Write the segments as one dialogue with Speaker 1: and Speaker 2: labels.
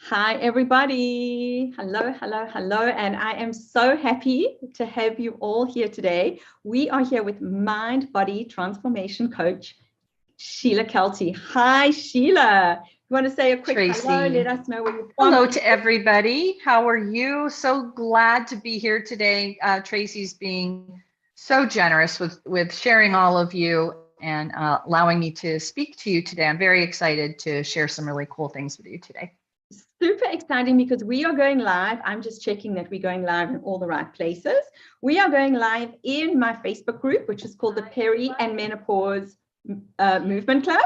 Speaker 1: Hi, everybody. Hello, hello, hello. And I am so happy to have you all here today. We are here with Mind Body Transformation Coach Sheila Keilty. Hi, Sheila. You want to say a quick
Speaker 2: Tracy.
Speaker 1: hello? Let us know where you're from.
Speaker 2: Hello to everybody. How are you? So glad to be here today. Tracy's being so generous with sharing all of you and allowing me to speak to you today. I'm very excited to share some really cool things with you today.
Speaker 1: Super exciting because we are going live. I'm just checking that we're going live in all the right places. We are going live in my Facebook group, which is called the Peri and Menopause Movement Club.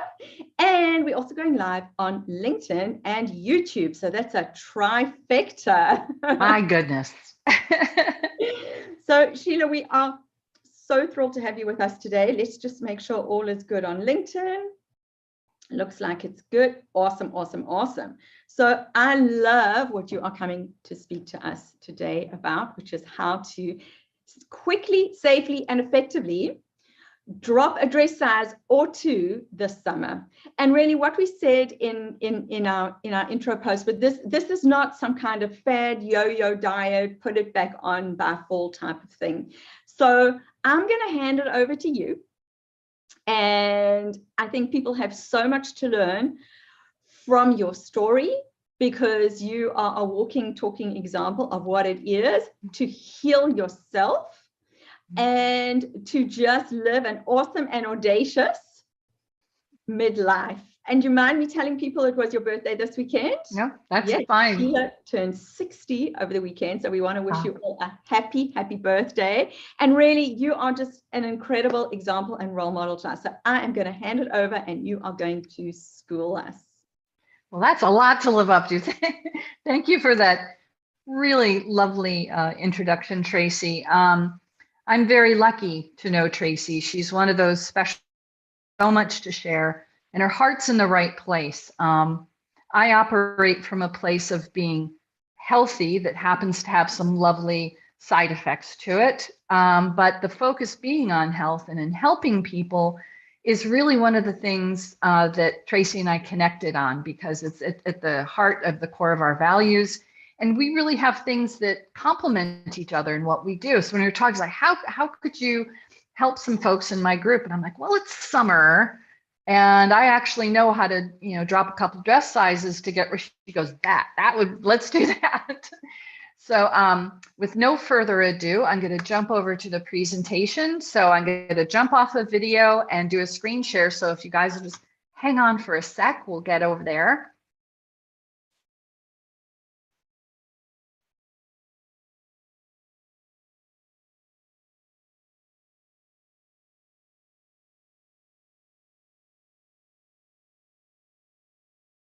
Speaker 1: And we're also going live on LinkedIn and YouTube. So that's a trifecta.
Speaker 2: My goodness.
Speaker 1: So Sheila, we are so thrilled to have you with us today. Let's just make sure all is good on LinkedIn. Looks like it's good. Awesome, awesome, awesome. So I love what you are coming to speak to us today about, which is how to quickly, safely, and effectively drop a dress size or two this summer. And really what we said in our intro post, but this is not some kind of fad yo-yo diet, put it back on by fall type of thing. So I'm going to hand it over to you. And I think people have so much to learn from your story because you are a walking, talking example of what it is to heal yourself and to just live an awesome and audacious midlife. And you mind me telling people it was your birthday this weekend?
Speaker 2: No, that's fine.
Speaker 1: Sheila turned 60 over the weekend. So we want to wish you all a happy, happy birthday. And really, you are just an incredible example and role model to us. So I am going to hand it over and you are going to school us.
Speaker 2: Well, that's a lot to live up to. Thank you for that really lovely introduction, Tracy. I'm very lucky to know Tracy. She's one of those special, so much to share, and her heart's in the right place. I operate from a place of being healthy that happens to have some lovely side effects to it. But the focus being on health and in helping people is really one of the things that Tracy and I connected on, because it's at the heart of the core of our values. And we really have things that complement each other in what we do. So when you're talking, like, how could you help some folks in my group? And I'm like, well, it's summer. And I actually know how to, drop a couple dress sizes to get where she goes, let's do that. So with no further ado, I'm going to jump over to the presentation. So I'm going to jump off the video and do a screen share. So if you guys will just hang on for a sec, we'll get over there.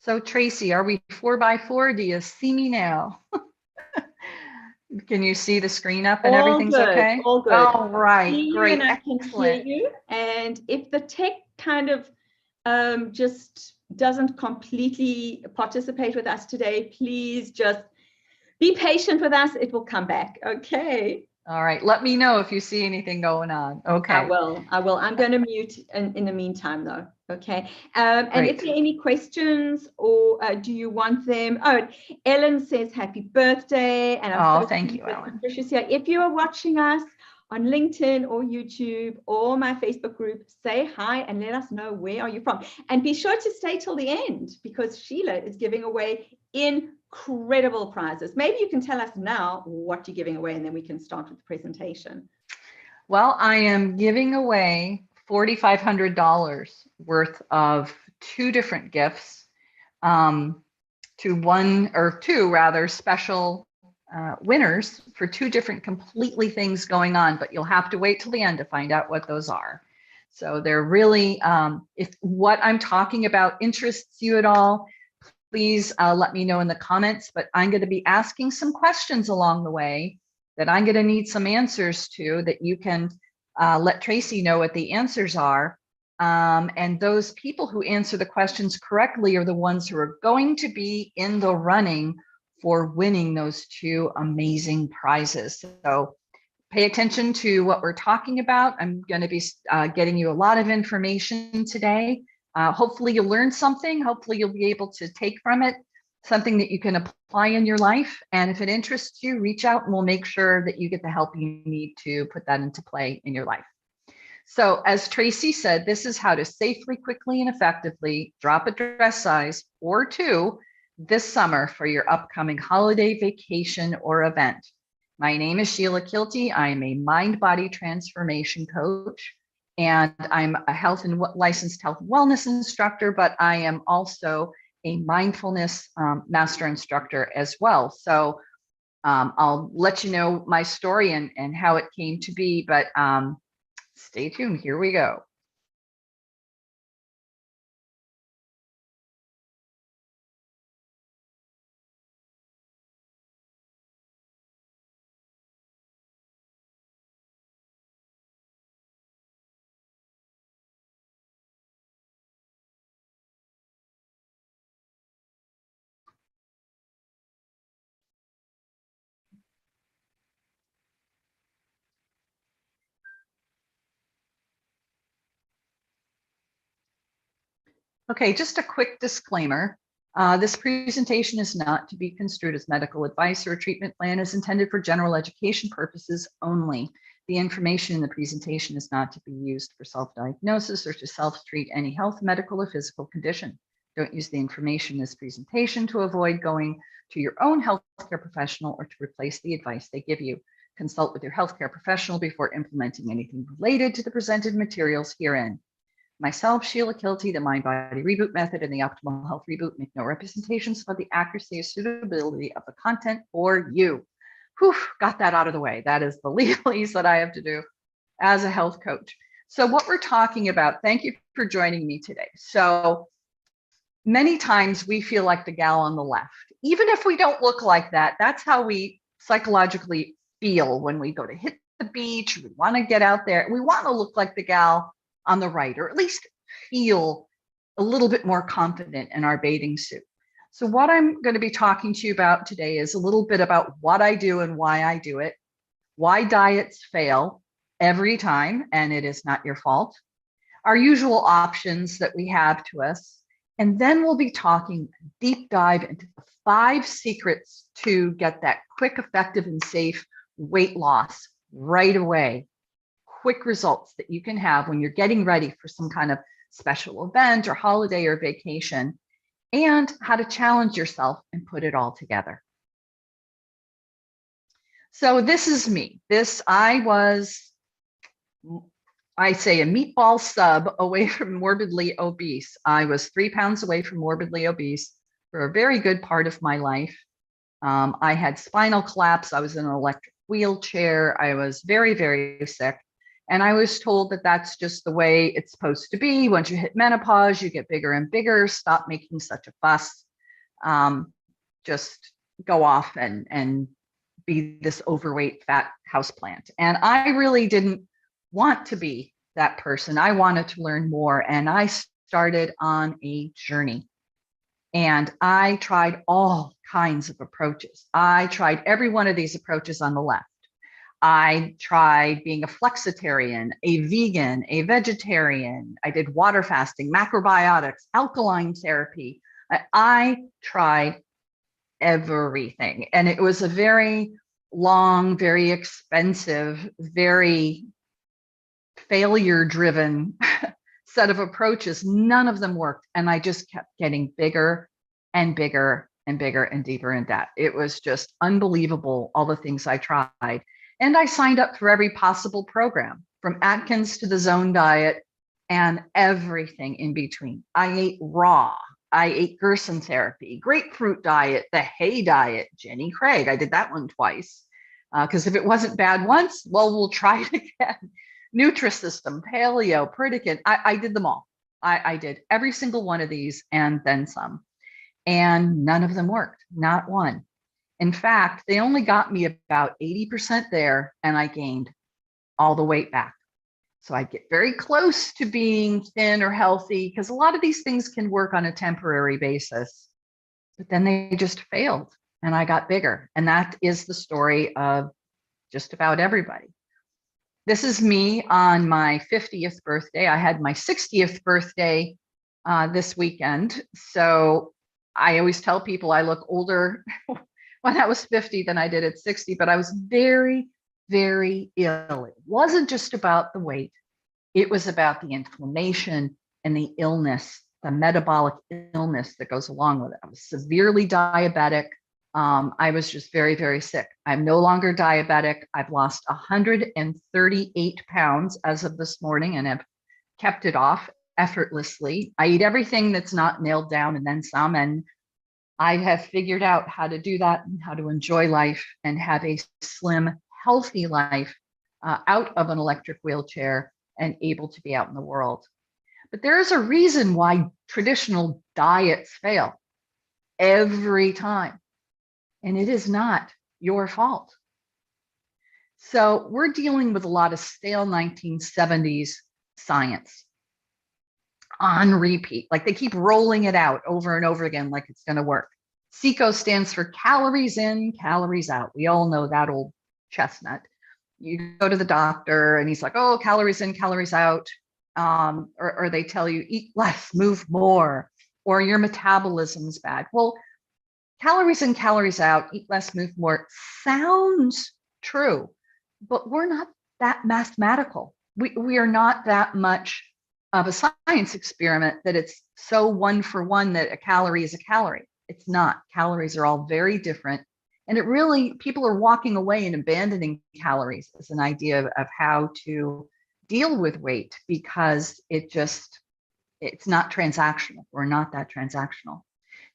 Speaker 2: So Tracy, are we 4x4? Do you see me now? Can you see the screen up and everything's okay?
Speaker 1: All good.
Speaker 2: All right, great,
Speaker 1: and I can hear you. And if the tech kind of just doesn't completely participate with us today, please just be patient with us. It will come back. Okay.
Speaker 2: All right. Let me know if you see anything going on. Okay.
Speaker 1: I will. I'm going to mute in the meantime, though. Okay. And if there are any questions or do you want them? Oh, Ellen says happy birthday. And I'm
Speaker 2: thank you, Ellen.
Speaker 1: Patricia's here. If you are watching us on LinkedIn or YouTube or my Facebook group, say hi and let us know where are you from. And be sure to stay till the end because Sheila is giving away incredible prizes. Maybe you can tell us now what you're giving away and then we can start with the presentation.
Speaker 2: Well, I am giving away $4,500 worth of two different gifts to one or two rather special winners for two different completely things going on, but you'll have to wait till the end to find out what those are. So they're really, if what I'm talking about interests you at all, please let me know in the comments, but I'm going to be asking some questions along the way that I'm going to need some answers to that you can let Tracy know what the answers are. And those people who answer the questions correctly are the ones who are going to be in the running for winning those two amazing prizes. So pay attention to what we're talking about. I'm going to be getting you a lot of information today. Hopefully you'll learn something. Hopefully you'll be able to take from it something that you can apply in your life. And if it interests you, reach out and we'll make sure that you get the help you need to put that into play in your life. So as Tracy said, this is how to safely, quickly, and effectively drop a dress size or two this summer for your upcoming holiday vacation or event. My name is Sheila Keilty. I'm a mind-body transformation coach, and I'm a licensed health and wellness instructor, but I am also a mindfulness master instructor as well. So I'll let you know my story and how it came to be, but stay tuned. Here we go. Okay, just a quick disclaimer. This presentation is not to be construed as medical advice or a treatment plan, is intended for general education purposes only. The information in the presentation is not to be used for self-diagnosis or to self-treat any health, medical, or physical condition. Don't use the information in this presentation to avoid going to your own healthcare professional or to replace the advice they give you. Consult with your healthcare professional before implementing anything related to the presented materials herein. Myself, Sheila Keilty, the Mind Body Reboot Method, and the Optimal Health Reboot make no representations for the accuracy or suitability of the content for you. Whew, got that out of the way. That is the legalese that I have to do as a health coach. So what we're talking about, thank you for joining me today. So many times we feel like the gal on the left. Even if we don't look like that, that's how we psychologically feel when we go to hit the beach. We want to get out there. We want to look like the gal on the right, or at least feel a little bit more confident in our bathing suit. So what I'm going to be talking to you about today is a little bit about what I do and why I do it, why diets fail every time, and it is not your fault, our usual options that we have to us, and then we'll be talking deep dive into the 5 secrets to get that quick, effective, and safe weight loss right away. Quick results that you can have when you're getting ready for some kind of special event or holiday or vacation, and how to challenge yourself and put it all together. So this is me. I say a meatball sub away from morbidly obese. I was 3 pounds away from morbidly obese for a very good part of my life. I had spinal collapse. I was in an electric wheelchair. I was very, very sick. And I was told that that's just the way it's supposed to be. Once you hit menopause, you get bigger and bigger. Stop making such a fuss. Just go off and be this overweight, fat houseplant. And I really didn't want to be that person. I wanted to learn more. And I started on a journey. And I tried all kinds of approaches. I tried every one of these approaches on the left. I tried being a flexitarian, a vegan, a vegetarian. I did water fasting, macrobiotics, alkaline therapy. I tried everything. And it was a very long, very expensive, very failure-driven set of approaches. None of them worked. And I just kept getting bigger and bigger and bigger and deeper in debt. It was just unbelievable, all the things I tried. And I signed up for every possible program, from Atkins to the Zone diet and everything in between. I ate raw. I ate Gerson therapy, grapefruit diet, the hay diet, Jenny Craig. I did that one twice because if it wasn't bad once, well, we'll try it again. Nutrisystem, paleo, Pritikin. I did them all. I did every single one of these and then some. And none of them worked, not one. In fact, they only got me about 80% there, and I gained all the weight back. So I'd get very close to being thin or healthy, because a lot of these things can work on a temporary basis, but then they just failed and I got bigger. And that is the story of just about everybody. This is me on my 50th birthday. I had my 60th birthday this weekend. So I always tell people I look older when I was 50 than I did at 60, but I was very, very ill. It wasn't just about the weight. It was about the inflammation and the illness, the metabolic illness that goes along with it. I was severely diabetic. I was just very, very sick. I'm no longer diabetic. I've lost 138 pounds as of this morning and have kept it off effortlessly. I eat everything that's not nailed down and then some. And I have figured out how to do that and how to enjoy life and have a slim, healthy life out of an electric wheelchair and able to be out in the world. But there is a reason why traditional diets fail every time. And it is not your fault. So we're dealing with a lot of stale 1970s science on repeat. Like they keep rolling it out over and over again like it's going to work. CICO stands for calories in, calories out. We all know that old chestnut. You go to the doctor and he's like, oh, calories in, calories out. Or they tell you eat less, move more, or your metabolism's bad. Well, calories in, calories out, eat less, move more sounds true, but we're not that mathematical. We are not that much of a science experiment that it's so one for one that a calorie is a calorie. It's not. Calories are all very different. And it really, people are walking away and abandoning calories as an idea of how to deal with weight because it's not transactional. We're not that transactional.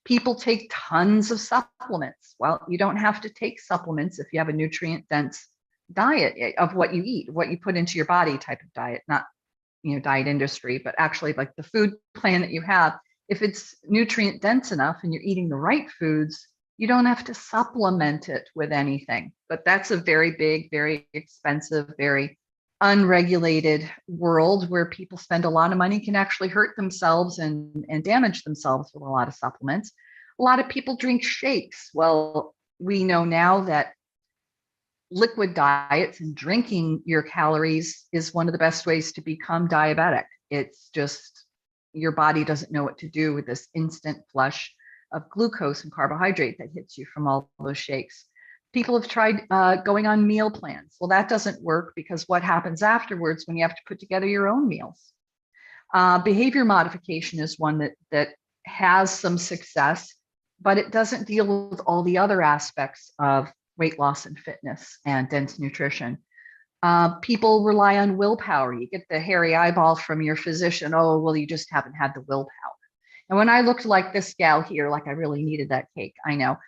Speaker 2: People take tons of supplements. Well, you don't have to take supplements if you have a nutrient dense diet of what you eat, what you put into your body type of diet, not, diet industry, but actually like the food plan that you have. If it's nutrient dense enough and you're eating the right foods, you don't have to supplement it with anything. But that's a very big, very expensive, very unregulated world where people spend a lot of money, can actually hurt themselves and damage themselves with a lot of supplements. A lot of people drink shakes. Well, we know now that liquid diets and drinking your calories is one of the best ways to become diabetic. It's just your body doesn't know what to do with this instant flush of glucose and carbohydrate that hits you from all those shakes. People have tried going on meal plans. Well, that doesn't work because what happens afterwards when you have to put together your own meals? Behavior modification is one that has some success, but it doesn't deal with all the other aspects of weight loss and fitness and dense nutrition. People rely on willpower. You get the hairy eyeball from your physician. Oh, well, you just haven't had the willpower. And when I looked like this gal here, like I really needed that cake, I know.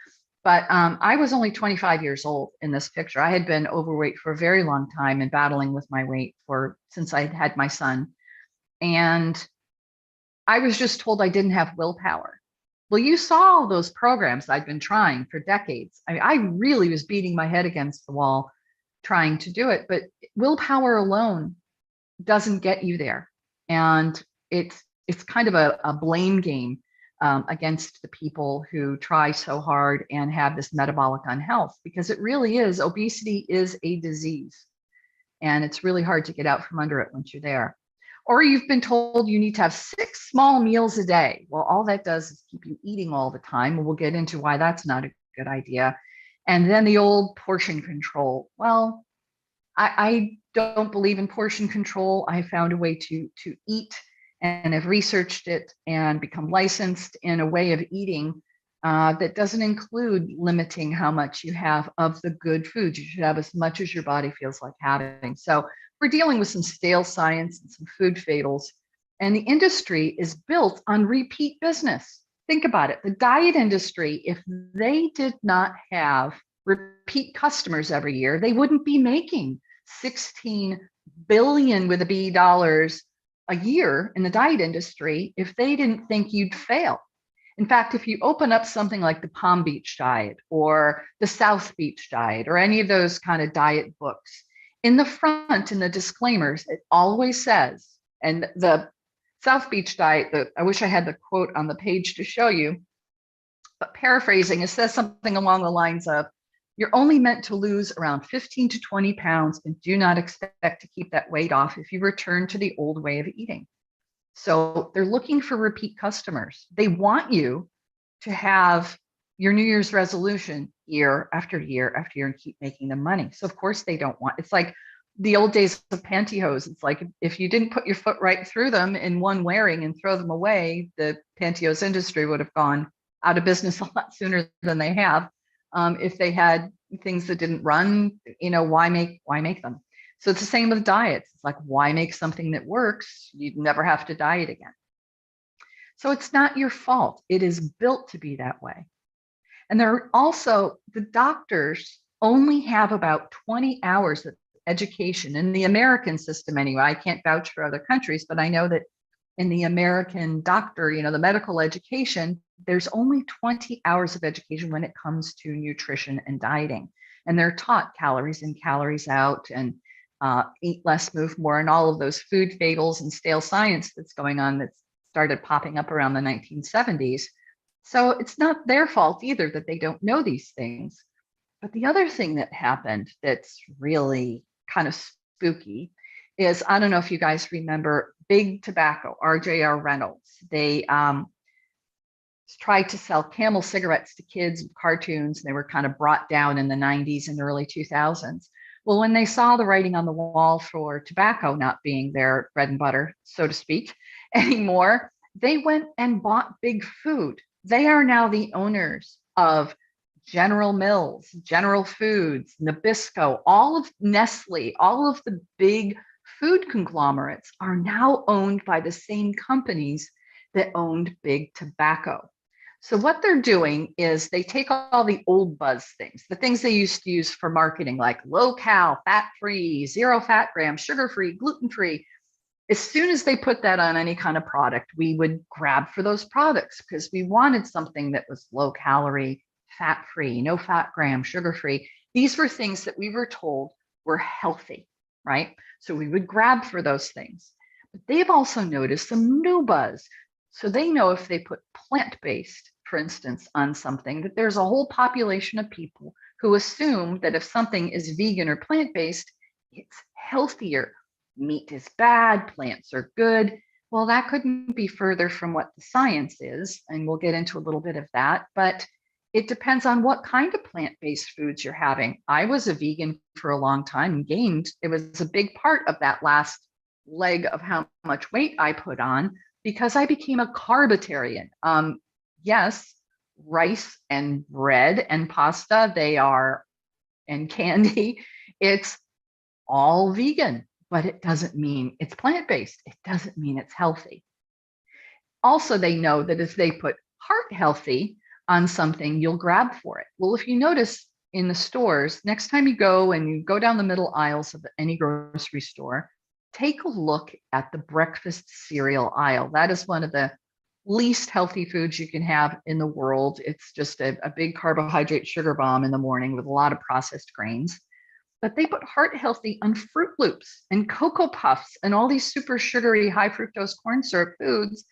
Speaker 2: But I was only 25 years old in this picture. I had been overweight for a very long time and battling with my weight since I had my son. And I was just told I didn't have willpower. Well, you saw all those programs I'd been trying for decades. I mean, I really was beating my head against the wall trying to do it, but willpower alone doesn't get you there. And it's kind of a blame game against the people who try so hard and have this metabolic unhealth, because it really is, obesity is a disease and it's really hard to get out from under it once you're there. Or you've been told you need to have 6 small meals a day. Well, all that does is keep you eating all the time. And we'll get into why that's not a good idea. And then the old portion control. Well, I don't believe in portion control. I found a way to eat and have researched it and become licensed in a way of eating that doesn't include limiting how much you have of the good foods. You should have as much as your body feels like having. So we're dealing with some stale science and some food fatals. And the industry is built on repeat business. Think about it. The diet industry, if they did not have repeat customers every year, they wouldn't be making 16 billion with a B dollars a year in the diet industry if they didn't think you'd fail. In fact, if you open up something like the Palm Beach diet or the South Beach diet or any of those kind of diet books, in the front, in the disclaimers, it always says, and the South Beach diet, I wish I had the quote on the page to show you, but paraphrasing, it says something along the lines of, you're only meant to lose around 15 to 20 pounds and do not expect to keep that weight off if you return to the old way of eating. So they're looking for repeat customers. They want you to have your New Year's resolution year after year after year and keep making them money. So of course they don't want, it's like the old days of pantyhose. It's like if you didn't put your foot right through them in one wearing and throw them away, the pantyhose industry would have gone out of business a lot sooner than they have. If they had things that didn't run, why make them? So it's the same with diets. It's like, why make something that works? You'd never have to diet again. So it's not your fault. It is built to be that way. And there are also, the doctors only have about 20 hours of education in the American system anyway. I can't vouch for other countries, but I know that in the American doctor, the medical education, there's only 20 hours of education when it comes to nutrition and dieting. And they're taught calories in, calories out, and eat less, move more, and all of those food fables and stale science that's going on that started popping up around the 1970s. So it's not their fault either that they don't know these things. But the other thing that happened that's really kind of spooky is, I don't know if you guys remember Big Tobacco, RJR Reynolds. They tried to sell Camel cigarettes to kids with cartoons. They were kind of brought down in the 90s and early 2000s. Well, when they saw the writing on the wall for tobacco not being their bread and butter, so to speak, anymore, they went and bought Big Food. They are now the owners of General Mills, General Foods, Nabisco, all of Nestle, all of the big food conglomerates are now owned by the same companies that owned Big Tobacco. So what they're doing is they take all the old buzz things, the things they used to use for marketing, like low cal, fat free, 0 fat grams, sugar free, gluten free. As soon as they put that on any kind of product, we would grab for those products because we wanted something that was low calorie, fat free, no fat gram, sugar free. These were things that we were told were healthy, right? So we would grab for those things. But they've also noticed some new buzz. So they know if they put plant-based, for instance, on something, that there's a whole population of people who assume that if something is vegan or plant-based, it's healthier. Meat is bad, plants are good. Well, that couldn't be further from what the science is, and we'll get into a little bit of that, but it depends on what kind of plant-based foods you're having. I was a vegan for a long time and gained. It was a big part of that last leg of how much weight I put on because I became a carbitarian. Yes, rice and bread and pasta, and candy, it's all vegan. But it doesn't mean it's plant-based. It doesn't mean it's healthy. Also, they know that if they put heart healthy on something, you'll grab for it. Well, if you notice in the stores, next time you go down the middle aisles of any grocery store, take a look at the breakfast cereal aisle. That is one of the least healthy foods you can have in the world. It's just a big carbohydrate sugar bomb in the morning with a lot of processed grains. But they put heart healthy on Fruit Loops and Cocoa Puffs and all these super sugary, high fructose corn syrup foods.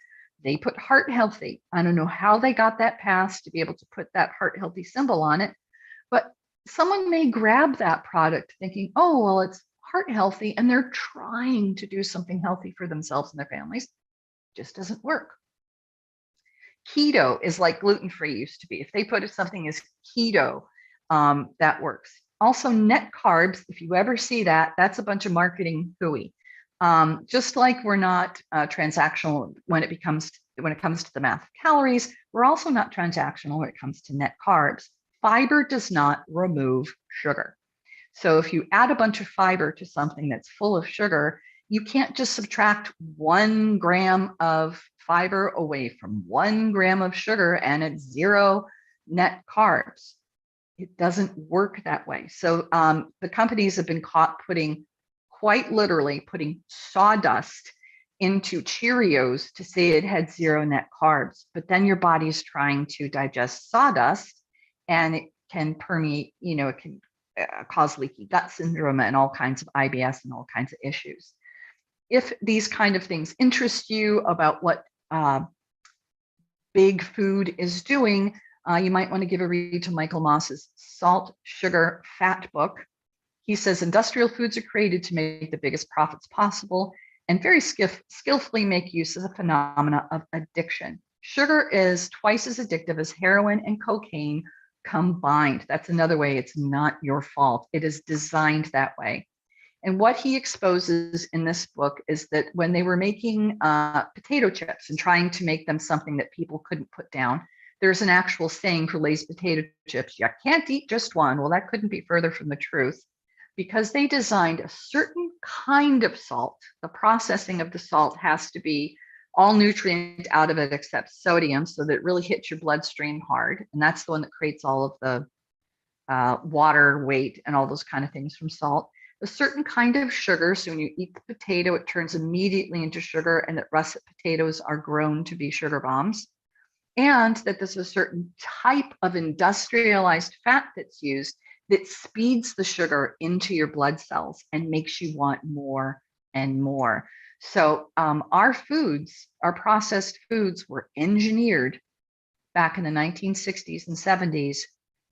Speaker 2: They put heart healthy. I don't know how they got that passed to be able to put that heart healthy symbol on it, but someone may grab that product thinking, oh, well, it's heart healthy, and they're trying to do something healthy for themselves and their families. It just doesn't work. Keto is like gluten-free used to be. If they put something as keto, that works. Also, net carbs, if you ever see that, that's a bunch of marketing hooey. Just like we're not transactional when it comes to the math of calories, we're also not transactional when it comes to net carbs. Fiber does not remove sugar. So if you add a bunch of fiber to something that's full of sugar, you can't just subtract 1 gram of fiber away from 1 gram of sugar and it's 0 net carbs. It doesn't work that way. So the companies have been caught quite literally putting sawdust into Cheerios to say it had 0 net carbs, but then your body's trying to digest sawdust and it can permeate, it can cause leaky gut syndrome and all kinds of IBS and all kinds of issues. If these kind of things interest you about what Big Food is doing, you might want to give a read to Michael Moss's Salt, Sugar, Fat book. He says industrial foods are created to make the biggest profits possible and very skillfully make use of the phenomena of addiction. Sugar is twice as addictive as heroin and cocaine combined. That's another way it's not your fault. It is designed that way. And what he exposes in this book is that when they were making potato chips and trying to make them something that people couldn't put down, there's an actual saying for Lay's potato chips, you can't eat just one. Well, that couldn't be further from the truth, because they designed a certain kind of salt. The processing of the salt has to be all nutrient out of it except sodium, so that it really hits your bloodstream hard. And that's the one that creates all of the water weight and all those kind of things from salt. A certain kind of sugar, so when you eat the potato, it turns immediately into sugar, and that russet potatoes are grown to be sugar bombs. And that there's a certain type of industrialized fat that's used that speeds the sugar into your blood cells and makes you want more and more. So our foods, our processed foods, were engineered back in the 1960s and 70s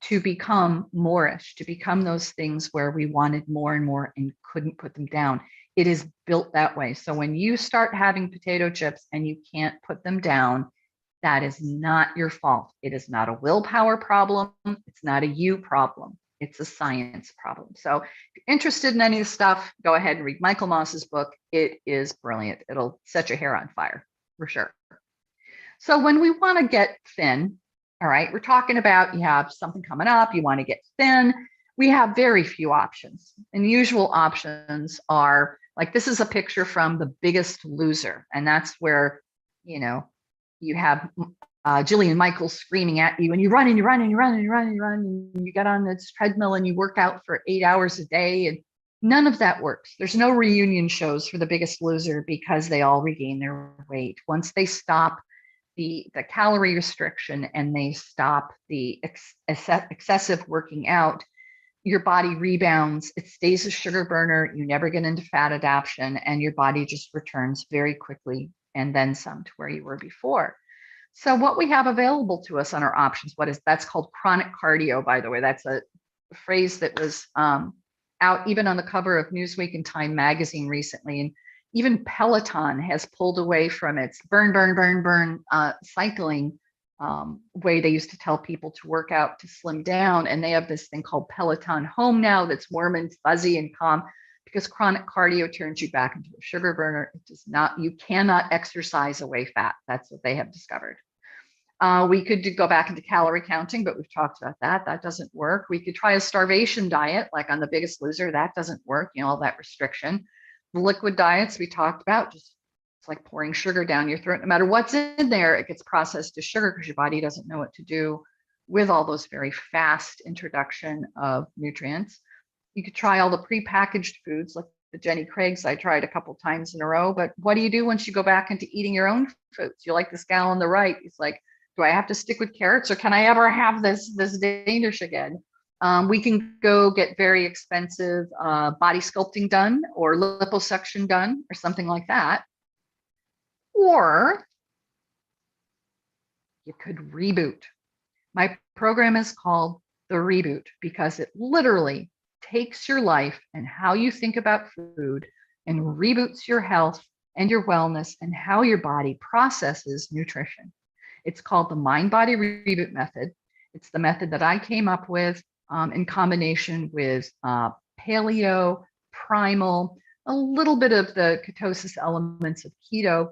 Speaker 2: to become moreish, to become those things where we wanted more and more and couldn't put them down. It is built that way. So when you start having potato chips and you can't put them down, that is not your fault. It is not a willpower problem. It's not a you problem. It's a science problem. So if you're interested in any of this stuff, go ahead and read Michael Moss's book. It is brilliant. It'll set your hair on fire for sure. So when we want to get thin, all right, we're talking about you have something coming up, you want to get thin. We have very few options. And the usual options are like, this is a picture from The Biggest Loser. And that's where, you know, you have Jillian Michaels screaming at you, and you run and you run and you run and you run and you run, and you get on this treadmill and you work out for 8 hours a day, and none of that works. There's no reunion shows for The Biggest Loser because they all regain their weight. Once they stop the calorie restriction and they stop the excessive working out, your body rebounds. It stays a sugar burner. You never get into fat adaptation, and your body just returns very quickly and then some to where you were before. So what we have available to us on our options, that's called chronic cardio, by the way. That's a phrase that was out even on the cover of Newsweek and Time magazine recently. And even Peloton has pulled away from its burn cycling way they used to tell people to work out to slim down. And they have this thing called Peloton Home now that's warm and fuzzy and calm, because chronic cardio turns you back into a sugar burner. It does not, you cannot exercise away fat. That's what they have discovered. We could go back into calorie counting, but we've talked about that. That doesn't work. We could try a starvation diet, like on The Biggest Loser. That doesn't work, you know, all that restriction. The liquid diets we talked about, just it's like pouring sugar down your throat. No matter what's in there, it gets processed to sugar because your body doesn't know what to do with all those very fast introduction of nutrients. You could try all the prepackaged foods like the Jenny Craig's I tried a couple times in a row, but what do you do once you go back into eating your own foods? You're like this gal on the right. It's like, do I have to stick with carrots, or can I ever have this Danish again? We can go get very expensive body sculpting done or liposuction done or something like that. Or you could reboot. My program is called The Reboot because it literally takes your life and how you think about food and reboots your health and your wellness and how your body processes nutrition. It's called the Mind-Body Reboot method. It's the method that I came up with in combination with paleo, primal, a little bit of the ketosis elements of keto,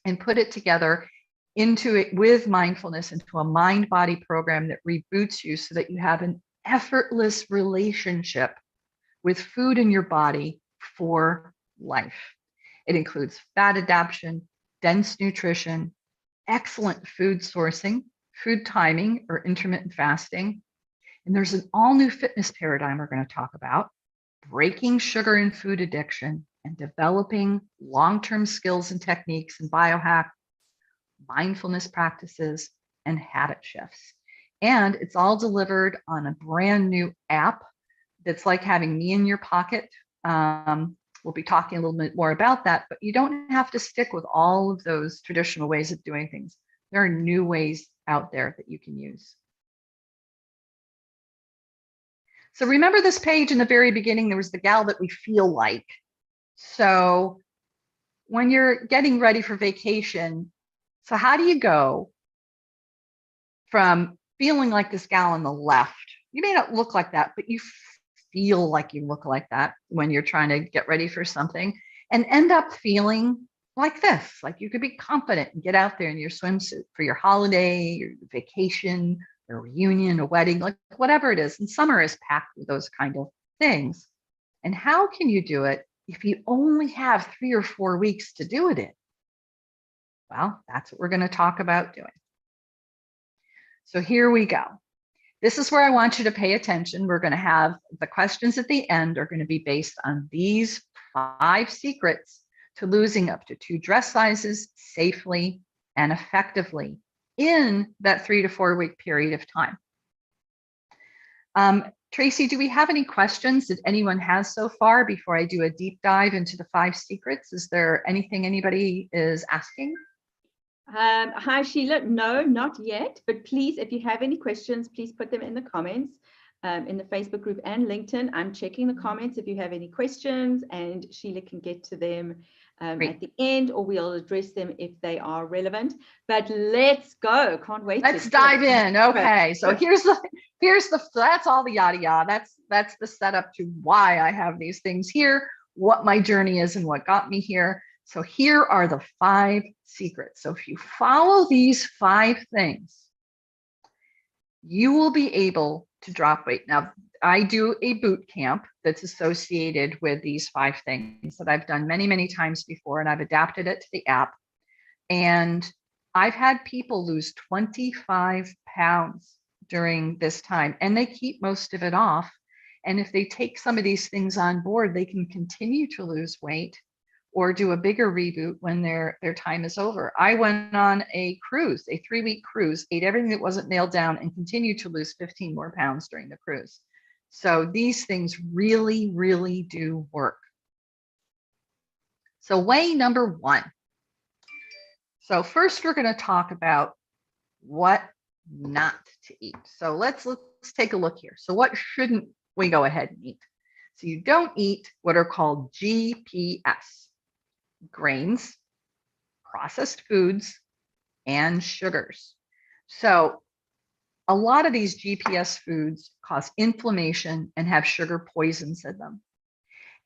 Speaker 2: and put it together into it with mindfulness into a mind-body program that reboots you so that you have an effortless relationship with food in your body for life. It includes fat adaptation, dense nutrition, excellent food sourcing, food timing or intermittent fasting. And there's an all new fitness paradigm we're going to talk about, breaking sugar and food addiction and developing long-term skills and techniques and biohack, mindfulness practices, and habit shifts. And it's all delivered on a brand new app that's like having me in your pocket. We'll be talking a little bit more about that, but you don't have to stick with all of those traditional ways of doing things. There are new ways out there that you can use. So remember this page in the very beginning, there was the gal that we feel like. So when you're getting ready for vacation, So how do you go from feeling like this gal on the left? You may not look like that, but you feel like you look like that when you're trying to get ready for something, and end up feeling like this, like you could be confident and get out there in your swimsuit for your holiday, your vacation, a reunion, a wedding, like whatever it is. And summer is packed with those kind of things. And how can you do it if you only have 3 or 4 weeks to do it in? Well, that's what we're going to talk about doing. So here we go. This is where I want you to pay attention. We're going to have the questions at the end are going to be based on these 5 secrets to losing up to 2 dress sizes safely and effectively in that 3 to 4 week period of time. Tracy, do we have any questions that anyone has so far before I do a deep dive into the 5 secrets? Is there anything anybody is asking?
Speaker 1: Hi, Sheila. No, not yet. But please, if you have any questions, please put them in the comments in the Facebook group and LinkedIn. I'm checking the comments if you have any questions, and Sheila can get to them at the end, or we'll address them if they are relevant. But let's go. Can't wait.
Speaker 2: Let's dive in. Okay. So here's the that's all the yada yada. That's the setup to why I have these things here, what my journey is and what got me here. So here are the 5 secrets. So if you follow these 5 things, you will be able to drop weight. Now, I do a boot camp that's associated with these 5 things that I've done many, many times before, and I've adapted it to the app. And I've had people lose 25 pounds during this time, and they keep most of it off. And if they take some of these things on board, they can continue to lose weight or do a bigger reboot when their time is over. I went on a cruise, a 3-week cruise, ate everything that wasn't nailed down, and continued to lose 15 more pounds during the cruise. So these things really, really do work. So way number 1. So first we're going to talk about what not to eat. So let's take a look here. So what shouldn't we go ahead and eat? So you don't eat what are called GPS. Grains, processed foods, and sugars. So a lot of these GPS foods cause inflammation and have sugar poisons in them.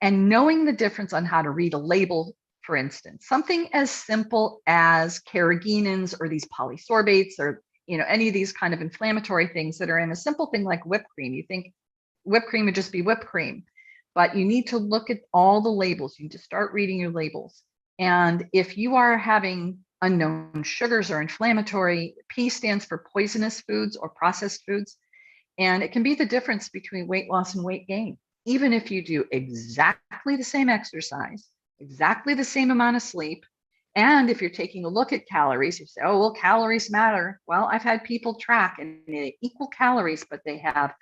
Speaker 2: And knowing the difference on how to read a label, for instance, something as simple as carrageenans or these polysorbates or any of these kind of inflammatory things that are in a simple thing like whipped cream. You think whipped cream would just be whipped cream. But you need to look at all the labels. You need to start reading your labels. And if you are having unknown sugars or inflammatory, P stands for poisonous foods or processed foods. And it can be the difference between weight loss and weight gain. Even if you do exactly the same exercise, exactly the same amount of sleep, and if you're taking a look at calories, you say, oh, well, calories matter. Well, I've had people track and they equal calories, but they have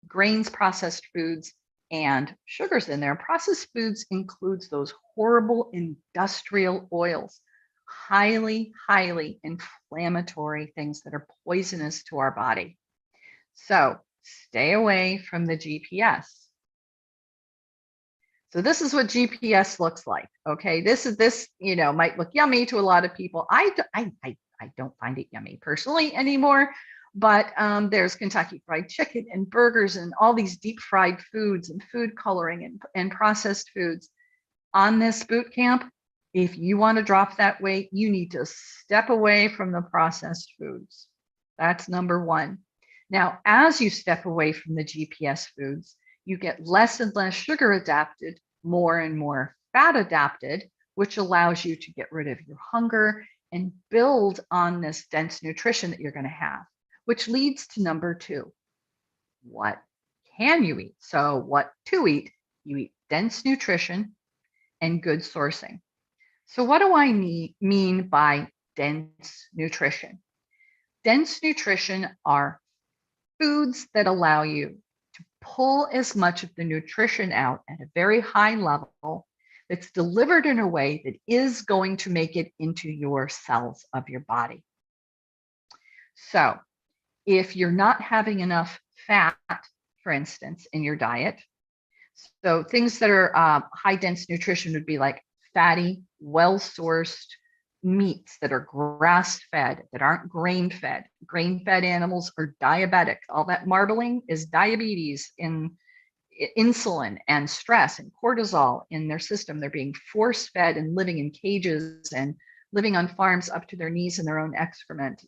Speaker 2: grains, processed foods, and sugars in there. Processed foods includes those horrible industrial oils, highly, highly inflammatory things that are poisonous to our body. So stay away from the GPS. So this is what GPS looks like. Okay, this might look yummy to a lot of people. I don't find it yummy personally anymore. But there's Kentucky Fried Chicken and burgers and all these deep fried foods and food coloring and processed foods. On this boot camp, if you want to drop that weight, you need to step away from the processed foods. That's number 1. Now, as you step away from the GPS foods, you get less and less sugar adapted, more and more fat adapted, which allows you to get rid of your hunger and build on this dense nutrition that you're going to have. Which leads to number 2. What can you eat? So what to eat? You eat dense nutrition and good sourcing. So what do I mean by dense nutrition? Dense nutrition are foods that allow you to pull as much of the nutrition out at a very high level that's delivered in a way that is going to make it into your cells of your body. So if you're not having enough fat, for instance, in your diet, so things that are high dense nutrition would be like fatty, well-sourced meats that are grass-fed, that aren't grain-fed. Grain-fed animals are diabetic. All that marbling is diabetes, in insulin and stress and cortisol in their system. They're being force-fed and living in cages and living on farms up to their knees in their own excrement.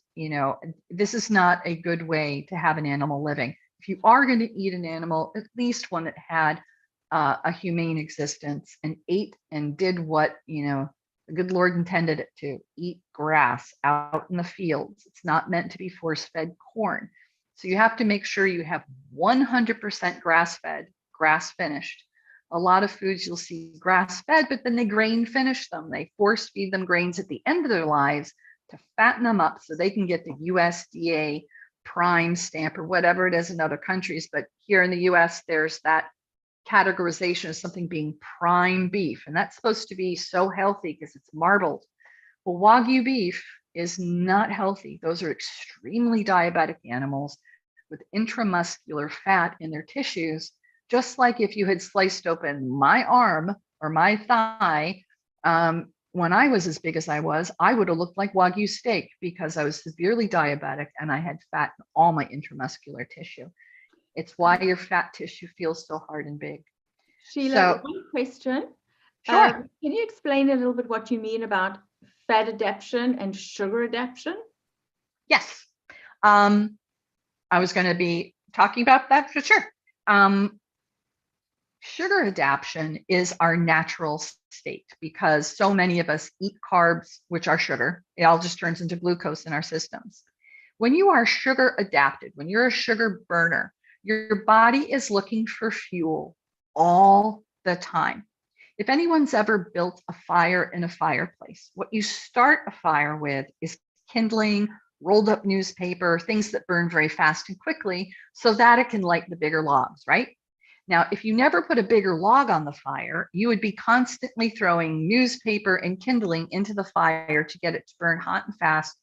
Speaker 2: This is not a good way to have an animal living. If you are going to eat an animal, at least one that had a humane existence and ate and did what, the good Lord intended it to: eat grass out in the fields. It's not meant to be force-fed corn. So you have to make sure you have 100% grass-fed, grass-finished. A lot of foods you'll see grass-fed, but then they grain-finish them. They force-feed them grains at the end of their lives to fatten them up so they can get the USDA prime stamp or whatever it is in other countries. But here in the US, there's that categorization of something being prime beef, and that's supposed to be so healthy because it's marbled. Well, Wagyu beef is not healthy. Those are extremely diabetic animals with intramuscular fat in their tissues, just like if you had sliced open my arm or my thigh. When I was as big as I would have looked like Wagyu steak because I was severely diabetic and I had fat in all my intramuscular tissue. It's why your fat tissue feels so hard and big.
Speaker 1: Sheila, one question.
Speaker 2: Sure.
Speaker 1: Can you explain a little bit what you mean about fat adaptation and sugar adaptation?
Speaker 2: Yes. I was going to be talking about that for sure. Sugar adaptation is our natural state because so many of us eat carbs, which are sugar. It all just turns into glucose in our systems. When you are sugar adapted, when you're a sugar burner, your body is looking for fuel all the time. If anyone's ever built a fire in a fireplace, what you start a fire with is kindling, rolled up newspaper, things that burn very fast and quickly so that it can light the bigger logs, right? Now, if you never put a bigger log on the fire, you would be constantly throwing newspaper and kindling into the fire to get it to burn hot and fast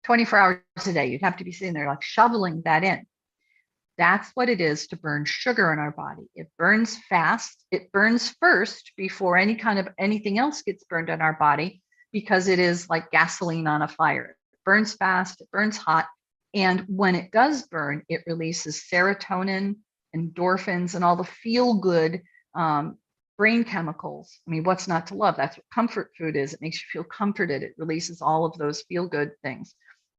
Speaker 2: 24 hours a day. You'd have to be sitting there like shoveling that in. That's what it is to burn sugar in our body. It burns fast. It burns first before anything else gets burned in our body because it is like gasoline on a fire. It burns fast, it burns hot. And when it does burn, it releases serotonin, endorphins, and all the feel-good brain chemicals. I mean, what's not to love? That's what comfort food is. It makes you feel comforted. It releases all of those feel-good things.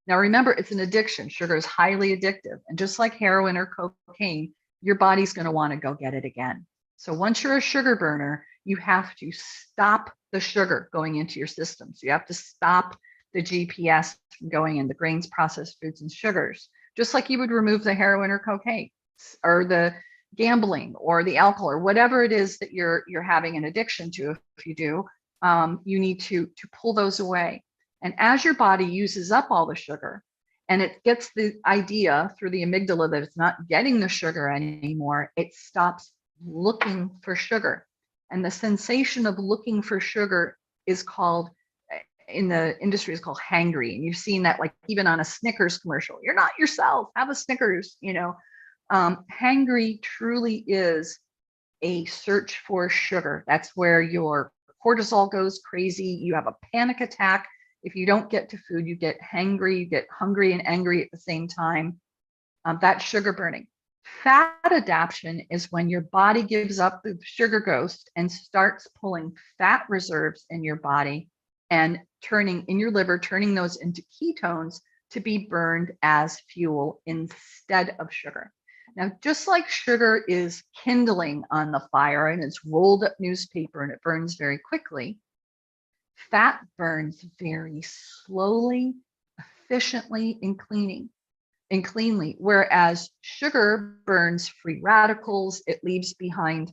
Speaker 2: Now, remember, it's an addiction. Sugar is highly addictive. And just like heroin or cocaine, your body's going to want to go get it again. So once you're a sugar burner, you have to stop the sugar going into your system. So you have to stop the GPS from going in, the grains, processed foods, and sugars, just like you would remove the heroin or cocaine or the gambling or the alcohol or whatever it is that you're having an addiction to. If you do, you need to pull those away. And as your body uses up all the sugar and it gets the idea through the amygdala that it's not getting the sugar anymore, it stops looking for sugar. And the sensation of looking for sugar is called, in the industry, is called hangry. And you've seen that like even on a Snickers commercial. You're not yourself, have a Snickers, Hangry truly is a search for sugar. That's where your cortisol goes crazy. You have a panic attack. If you don't get to food, you get hangry, you get hungry and angry at the same time. That's sugar burning. Fat adaptation is when your body gives up the sugar ghost and starts pulling fat reserves in your body and turning in your liver, turning those into ketones to be burned as fuel instead of sugar. Now, just like sugar is kindling on the fire and it's rolled up newspaper and it burns very quickly, fat burns very slowly, efficiently, and cleanly, whereas sugar burns free radicals. It leaves behind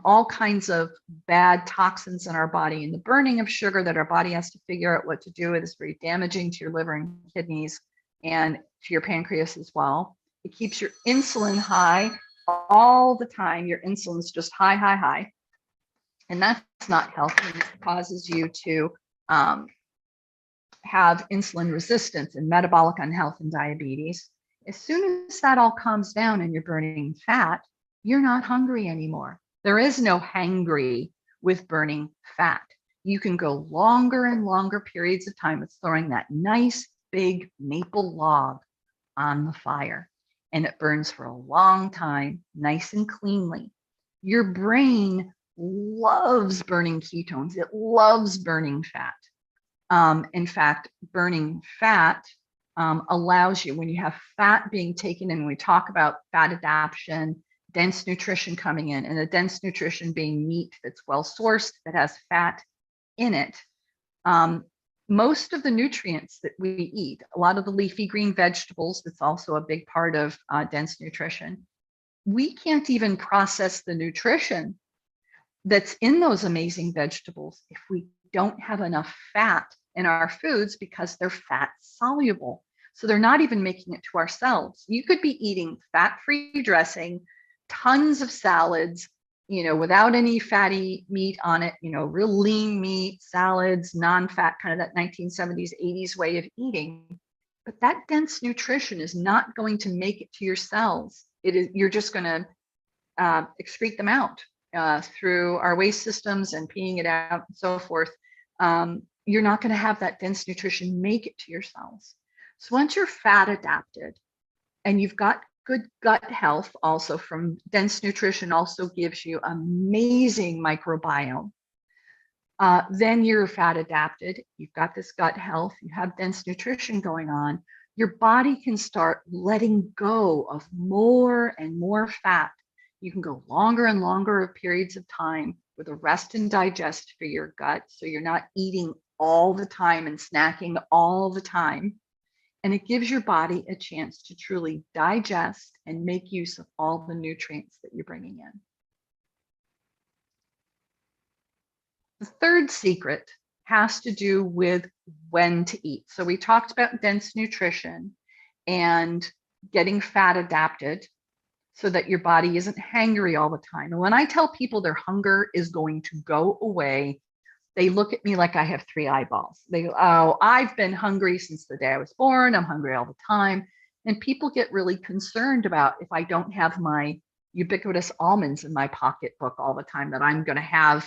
Speaker 2: all kinds of bad toxins in our body. And the burning of sugar that our body has to figure out what to do with is very damaging to your liver and kidneys and to your pancreas as well. It keeps your insulin high all the time. Your insulin's just high, high, high. And that's not healthy. It causes you to have insulin resistance and metabolic unhealth and diabetes. As soon as that all calms down and you're burning fat, you're not hungry anymore. There is no hangry with burning fat. you can go longer and longer periods of time. It's throwing that nice big maple log on the fire, and it burns for a long time, nice and cleanly. Your brain loves burning ketones. It loves burning fat. In fact, burning fat allows you, when you have fat being taken in, we talk about fat adaptation, dense nutrition coming in, and the dense nutrition being meat that's well sourced, that has fat in it. Most of the nutrients that we eat, a lot of the leafy green vegetables, that's also a big part of dense nutrition. We can't even process the nutrition that's in those amazing vegetables if we don't have enough fat in our foods, because they're fat soluble. So they're not even making it to our cells. You could be eating fat-free dressing, tons of salads, without any fatty meat on it, real lean meat, salads, non-fat, kind of that 1970s, 80s way of eating. But that dense nutrition is not going to make it to your cells. You're just going to excrete them out through our waste systems and peeing it out and so forth. You're not going to have that dense nutrition make it to your cells. So once you're fat adapted and you've got good gut health, also from dense nutrition also gives you amazing microbiome. Then you're fat adapted, you've got this gut health, you have dense nutrition going on, your body can start letting go of more and more fat. You can go longer and longer periods of time with a rest and digest for your gut, so you're not eating all the time and snacking all the time. And it gives your body a chance to truly digest and make use of all the nutrients that you're bringing in. The third secret has to do with when to eat. So we talked about dense nutrition and getting fat adapted so that your body isn't hangry all the time. And when I tell people their hunger is going to go away, they look at me like I have three eyeballs. They go, oh, I've been hungry since the day I was born. I'm hungry all the time. And people get really concerned about if I don't have my ubiquitous almonds in my pocketbook all the time, that I'm going to have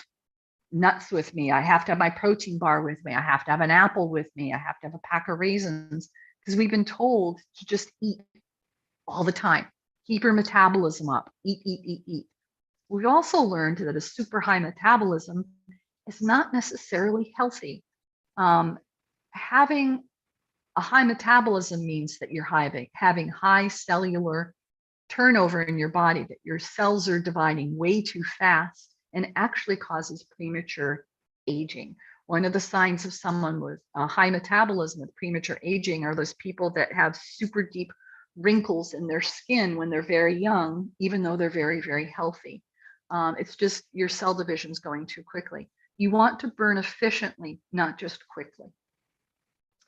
Speaker 2: nuts with me. I have to have my protein bar with me. I have to have an apple with me. I have to have a pack of raisins, because we've been told to just eat all the time. Keep your metabolism up. Eat, eat, eat, eat. We've also learned that a super high metabolism is not necessarily healthy. Having a high metabolism means that you're having high cellular turnover in your body, that your cells are dividing way too fast, and actually causes premature aging. One of the signs of someone with a high metabolism with premature aging are those people that have super deep wrinkles in their skin when they're very young, even though they're very, very healthy. It's just your cell division's going too quickly. You want to burn efficiently, not just quickly.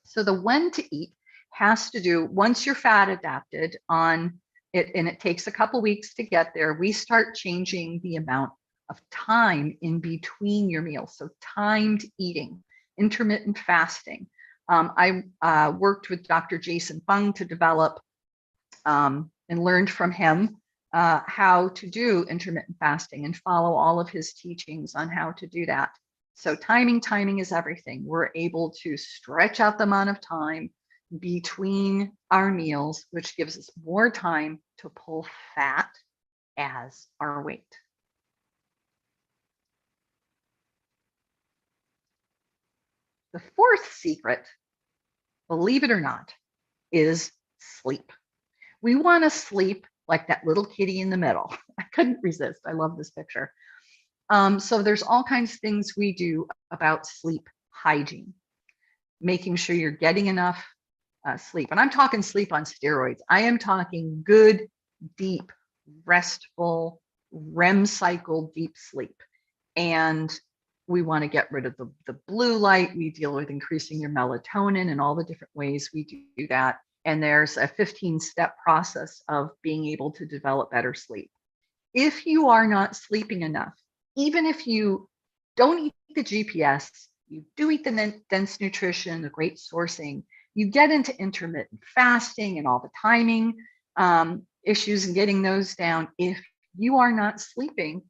Speaker 2: So the when to eat has to do, once you're fat adapted on it, and it takes a couple weeks to get there, we start changing the amount of time in between your meals. So timed eating, intermittent fasting. I worked with Dr. Jason Fung to develop and learned from him how to do intermittent fasting and follow all of his teachings on how to do that. So timing is everything. We're able to stretch out the amount of time between our meals, which gives us more time to pull fat as our weight. The fourth secret, believe it or not, is sleep. We want to sleep like that little kitty in the middle. I couldn't resist. I love this picture. So there's all kinds of things we do about sleep hygiene, making sure you're getting enough sleep. And I'm talking sleep on steroids. I am talking good, deep, restful, REM cycle, deep sleep. And we want to get rid of the blue light. We deal with increasing your melatonin and all the different ways we do that. And there's a 15-step process of being able to develop better sleep. If you are not sleeping enough, even if you don't eat the GPS, you do eat the dense nutrition, the great sourcing, you get into intermittent fasting and all the timing issues and getting those down. If you are not sleeping,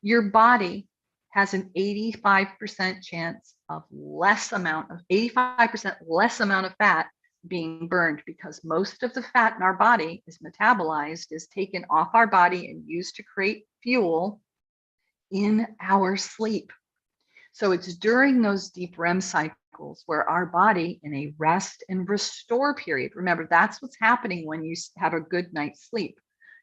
Speaker 2: your body has an 85% chance of 85% less amount of fat being burned, because most of the fat in our body is metabolized, is taken off our body and used to create fuel in our sleep. So it's during those deep REM cycles where our body, in a rest and restore period, remember, that's what's happening when you have a good night's sleep.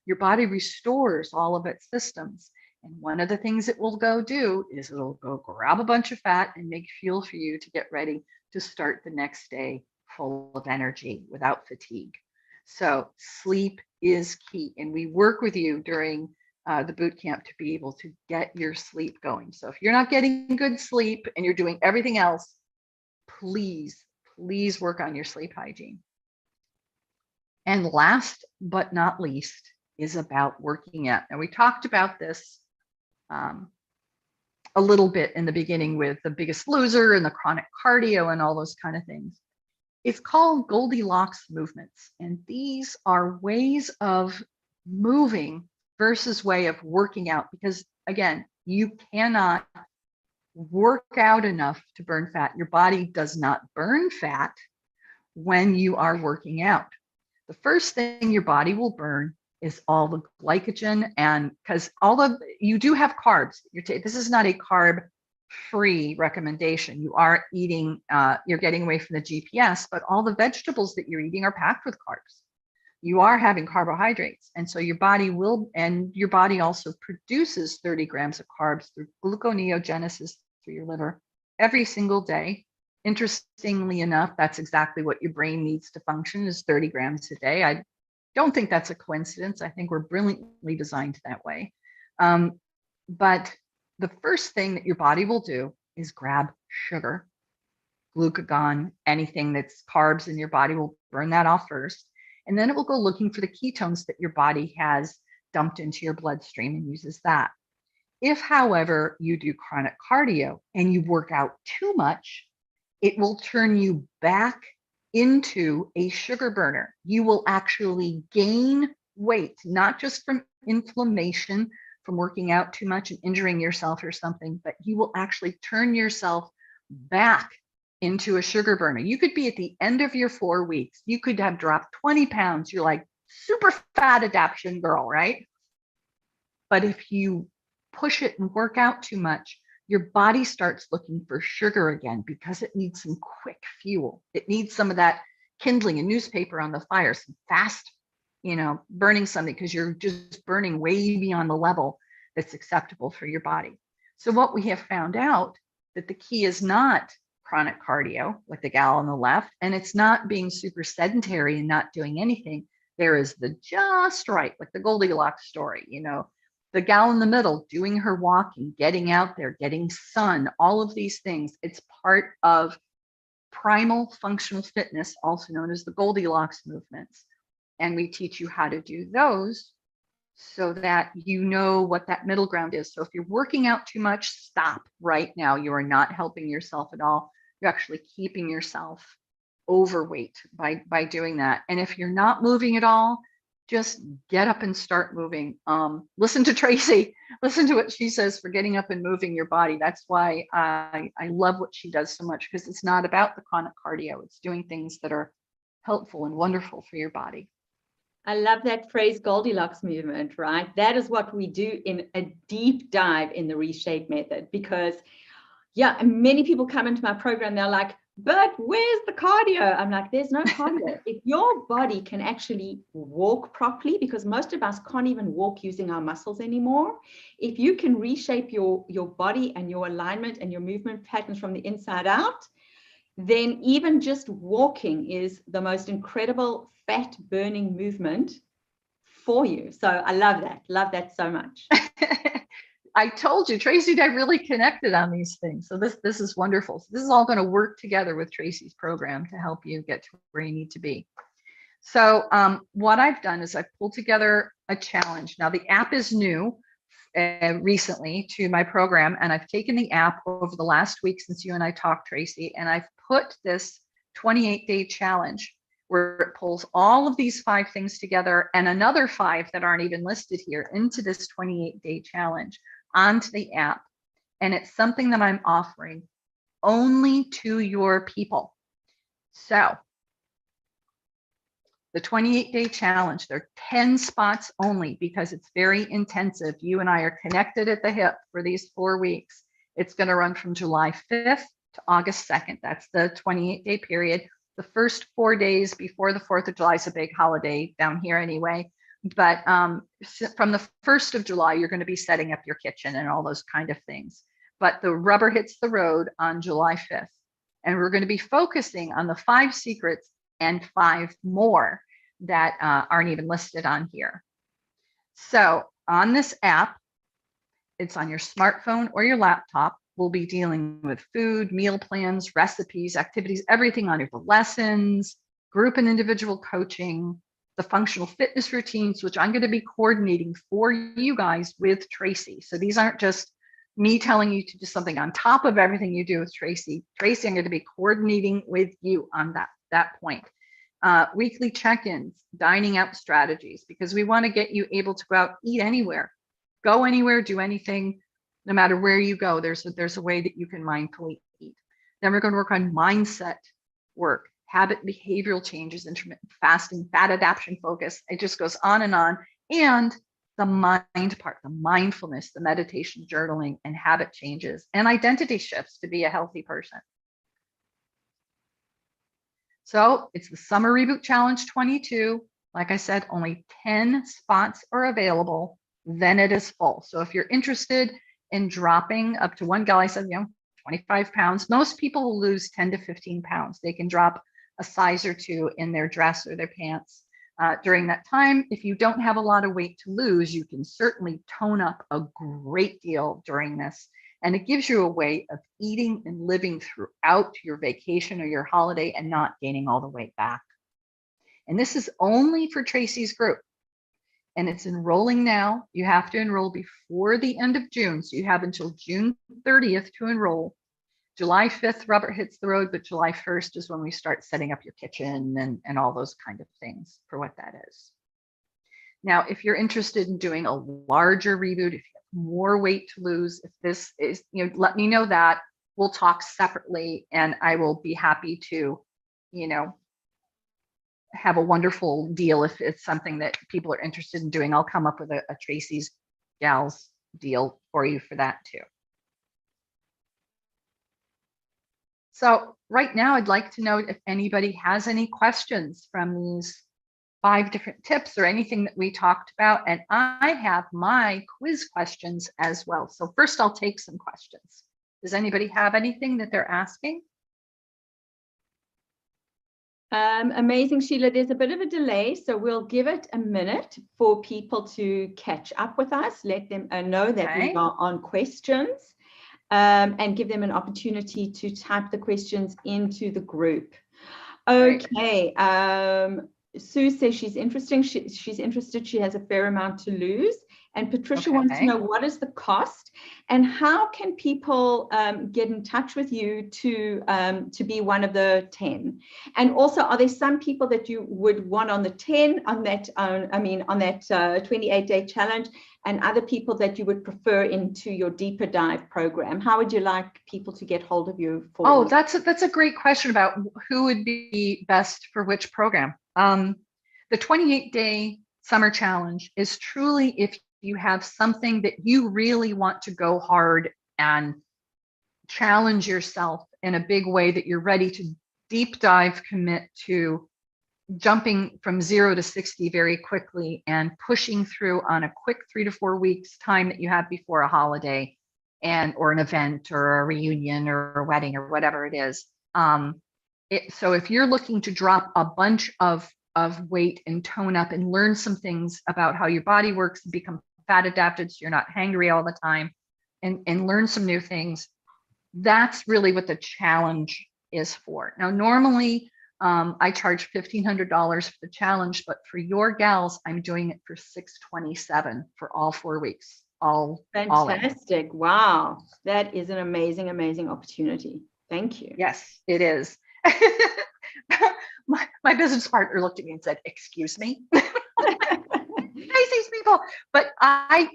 Speaker 2: Your body restores all of its systems. And one of the things it will go do is it'll go grab a bunch of fat and make fuel for you to get ready to start the next day full of energy without fatigue. So sleep is key. And we work with you during the boot camp to be able to get your sleep going. So if you're not getting good sleep and you're doing everything else, please work on your sleep hygiene. And last but not least is about working out. And we talked about this a little bit in the beginning with The Biggest Loser and the chronic cardio and all those kind of things. It's called Goldilocks movements. And these are ways of moving versus way of working out. Because again, you cannot work out enough to burn fat. Your body does not burn fat when you are working out. The first thing your body will burn is all the glycogen, and because you do have carbs. This is not a carb-free recommendation. You are eating, you're getting away from the GPS, but all the vegetables that you're eating are packed with carbs. You are having carbohydrates, and so your body also produces 30 grams of carbs through gluconeogenesis through your liver every single day. Interestingly enough, that's exactly what your brain needs to function, is 30 grams a day. I don't think that's a coincidence. I think we're brilliantly designed that way. But the first thing that your body will do is grab sugar, glucagon, anything that's carbs in your body will burn that off first. And then it will go looking for the ketones that your body has dumped into your bloodstream and uses that. If, however, you do chronic cardio and you work out too much, it will turn you back into a sugar burner. You will actually gain weight, not just from inflammation, from working out too much and injuring yourself or something, but you will actually turn yourself back into a sugar burner. You could be at the end of your 4 weeks. You could have dropped 20 pounds. You're like super fat adaptation girl, right? But if you push it and work out too much, your body starts looking for sugar again because it needs some quick fuel. It needs some of that kindling a newspaper on the fire, some fast, burning something, because you're just burning way beyond the level that's acceptable for your body. So what we have found out, that the key is not chronic cardio like the gal on the left, and it's not being super sedentary and not doing anything. There is the just right, like the Goldilocks story, the gal in the middle doing her walking, getting out there, getting sun, all of these things. It's part of primal functional fitness, also known as the Goldilocks movements. And we teach you how to do those so that you know what that middle ground is. So if you're working out too much, stop right now. You are not helping yourself at all. You're actually keeping yourself overweight by doing that. And if you're not moving at all, just get up and start moving. Listen to Tracy, listen to what she says for getting up and moving your body. That's why I love what she does so much, because it's not about the chronic cardio. It's doing things that are helpful and wonderful for your body.
Speaker 1: I love that phrase, Goldilocks movement, right? That is what we do in a deep dive in the Reshape method, because many people come into my program, they're like, but where's the cardio? I'm like, there's no cardio. If your body can actually walk properly, because most of us can't even walk using our muscles anymore. If you can reshape your body and your alignment and your movement patterns from the inside out, then even just walking is the most incredible fat burning movement for you. So I love that so much.
Speaker 2: I told you, Tracy and I really connected on these things. So this is wonderful. So this is all going to work together with Tracy's program to help you get to where you need to be. So what I've done is I've pulled together a challenge. Now the app is new recently to my program, and I've taken the app over the last week since you and I talked, Tracy, and I've put this 28-day challenge where it pulls all of these 5 things together and another 5 that aren't even listed here into this 28-day challenge onto the app. and it's something that I'm offering only to your people. So the 28-day challenge, there are 10 spots only because it's very intensive. You and I are connected at the hip for these 4 weeks. It's going to run from July 5th to August 2nd. That's the 28-day period. The first 4 days before the 4th of July is a big holiday down here anyway. But from the 1st of July, you're going to be setting up your kitchen and all those kind of things. But the rubber hits the road on July 5th. And we're going to be focusing on the 5 secrets and 5 more that aren't even listed on here. So on this app, it's on your smartphone or your laptop. We'll be dealing with food, meal plans, recipes, activities, everything on it. The lessons, group and individual coaching, the functional fitness routines, which I'm going to be coordinating for you guys with Tracy. So these aren't just me telling you to do something on top of everything you do with Tracy. Tracy, I'm going to be coordinating with you on that point. Weekly check-ins, dining out strategies, because we want to get you able to go out, eat anywhere, go anywhere, do anything, no matter where you go. There's a way that you can mindfully eat. Then we're going to work on mindset work, habit behavioral changes, intermittent fasting, fat adaptation focus. It just goes on. And the mind part, the mindfulness, the meditation, journaling, and habit changes and identity shifts to be a healthy person. So it's the Summer Reboot Challenge 22. Like I said, only 10 spots are available. Then it is full. So if you're interested in dropping up to one gal, I said, 25 pounds. Most people will lose 10 to 15 pounds. They can drop a size or 2 in their dress or their pants during that time. If you don't have a lot of weight to lose, you can certainly tone up a great deal during this. And it gives you a way of eating and living throughout your vacation or your holiday and not gaining all the weight back. And this is only for Tracy's group. And it's enrolling now. You have to enroll before the end of June. So you have until June 30th to enroll. July 5th, rubber hits the road, but July 1st is when we start setting up your kitchen and all those kind of things for what that is. Now, if you're interested in doing a larger reboot, if you have more weight to lose, if this is, let me know that. We'll talk separately and I will be happy to, have a wonderful deal if it's something that people are interested in doing. I'll come up with a Tracy's Gals deal for you for that too. So right now, I'd like to know if anybody has any questions from these 5 different tips or anything that we talked about. And I have my quiz questions as well. So first I'll take some questions. Does anybody have anything that they're asking?
Speaker 1: Amazing, Sheila. There's a bit of a delay, so we'll give it a minute for people to catch up with us. Let them know that we are on questions and give them an opportunity to type the questions into the group. Okay. Sue says she's interested. She's interested. She has a fair amount to lose. And Patricia wants to know, what is the cost and how can people get in touch with you to be one of the 10? And also, are there some people that you would want on the 10 on that? On that 28-day challenge, and other people that you would prefer into your deeper dive program? How would you like people to get hold of you for?
Speaker 2: Oh, that's a great question about who would be best for which program. The 28-day summer challenge is truly if you have something that you really want to go hard and challenge yourself in a big way, that you're ready to deep dive commit to jumping from 0 to 60 very quickly and pushing through on a quick 3 to 4 weeks time that you have before a holiday or an event or a reunion or a wedding or whatever it is. So if you're looking to drop a bunch of weight and tone up and learn some things about how your body works and become fat adapted so you're not hangry all the time and learn some new things, that's really what the challenge is for. Now, normally I charge $1,500 for the challenge, but for your gals, I'm doing it for $627 for all 4 weeks.
Speaker 1: Fantastic. Wow. That is an amazing, amazing opportunity. Thank you.
Speaker 2: Yes, it is. my business partner looked at me and said, "Excuse me." I see people, but I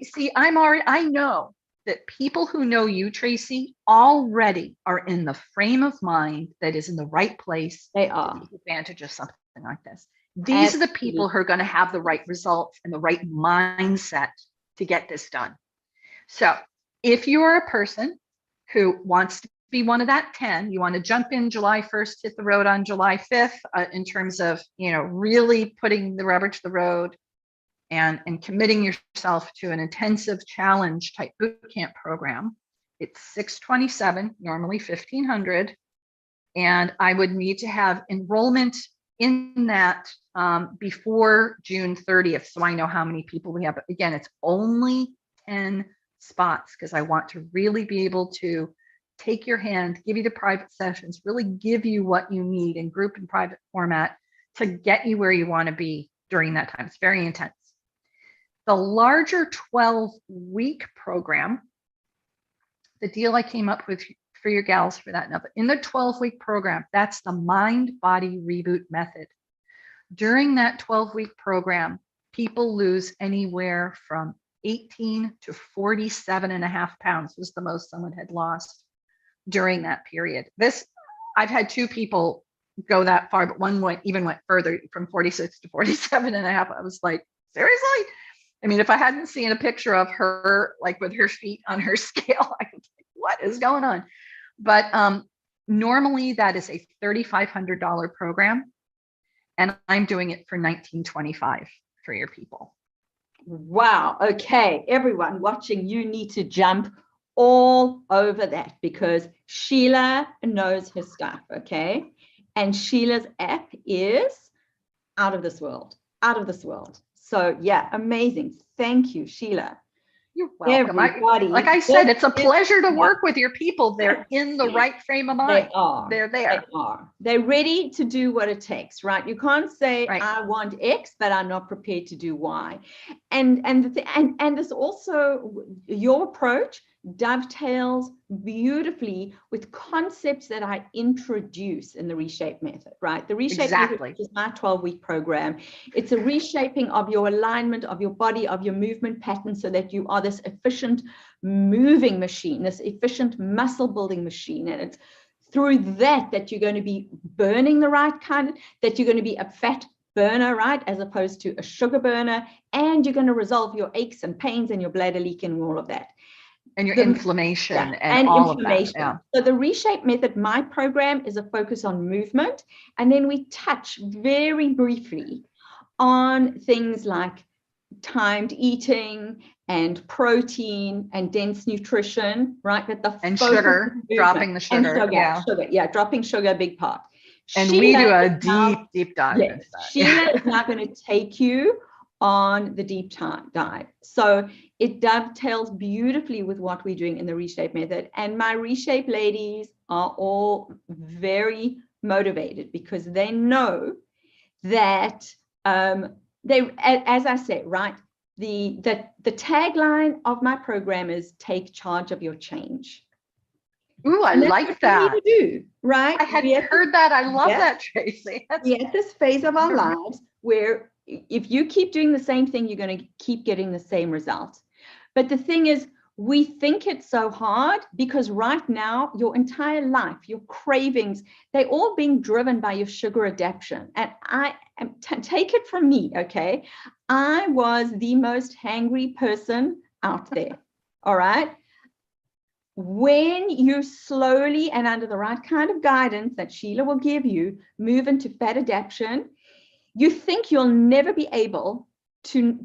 Speaker 2: know that people who know you, Tracy, already are in the frame of mind that is in the right place
Speaker 1: They
Speaker 2: to
Speaker 1: are.
Speaker 2: take advantage of something like this. These are the people who are going to have the right results and the right mindset to get this done. So if you're a person who wants to be one of that 10, you want to jump in July 1st, hit the road on July 5th, in terms of, really putting the rubber to the road and committing yourself to an intensive challenge type boot camp program. It's $627, normally $1,500. And I would need to have enrollment in that before June 30th. So I know how many people we have. But again, it's only 10 spots because I want to really be able to take your hand, give you the private sessions, really give you what you need in group and private format to get you where you want to be during that time. It's very intense. The larger 12-week program, the deal I came up with for your gals for that now, but in the 12-week program, that's the mind-body reboot method. During that 12-week program, people lose anywhere from 18 to 47.5 pounds was the most someone had lost during that period. I've had 2 people go that far, but one went further, from 46 to 47.5. I was like, seriously? I mean, if I hadn't seen a picture of her, like with her feet on her scale, I was like, what is going on? But normally that is a $3,500 program, and I'm doing it for $1,925 for your people.
Speaker 1: Wow. Okay, everyone watching, you need to jump all over that because Sheila knows her stuff. Okay, and Sheila's app is out of this world. So yeah, amazing. Thank you, Sheila.
Speaker 2: You're welcome.
Speaker 1: Everybody,
Speaker 2: like I said, it's a pleasure to work with your people. They're in the right frame of mind.
Speaker 1: They are.
Speaker 2: They're there.
Speaker 1: They are. They're ready to do what it takes, right? You can't say, right, I want X, but I'm not prepared to do Y. And this also, your approach dovetails beautifully with concepts that I introduce in the Reshape method, right? The Reshape method, which is my 12-week program. It's a reshaping of your alignment, of your body, of your movement pattern, so that you are this efficient moving machine, this efficient muscle building machine. And it's through that you're going to be burning the right kind, that you're going to be a fat burner, right, as opposed to a sugar burner, and you're going to resolve your aches and pains and your bladder leaking and all of that.
Speaker 2: And your inflammation, yeah, and all inflammation. Of that. Yeah.
Speaker 1: So the Reshape method, my program, is a focus on movement. And then we touch very briefly on things like timed eating and protein and dense nutrition, right? But the
Speaker 2: and sugar, dropping the sugar.
Speaker 1: Dropping sugar, a big part.
Speaker 2: And Sheila, we do a deep dive into that.
Speaker 1: Sheila is now going to take you on the deep dive. So it dovetails beautifully with what we're doing in the Reshape method. And my Reshape ladies are all very motivated because they know that they, as I said, right, the tagline of my program is take charge of your change.
Speaker 2: Ooh, I like that.
Speaker 1: We need to do, right?
Speaker 2: I had heard that. I love that, Tracy.
Speaker 1: We're at this phase of our lives where if you keep doing the same thing, you're going to keep getting the same result. But the thing is, we think it's so hard because right now, your entire life, your cravings, they're all being driven by your sugar adaptation. And take it from me, okay? I was the most hangry person out there, all right? When you slowly and under the right kind of guidance that Sheila will give you, move into fat adaptation, you think you'll never be able to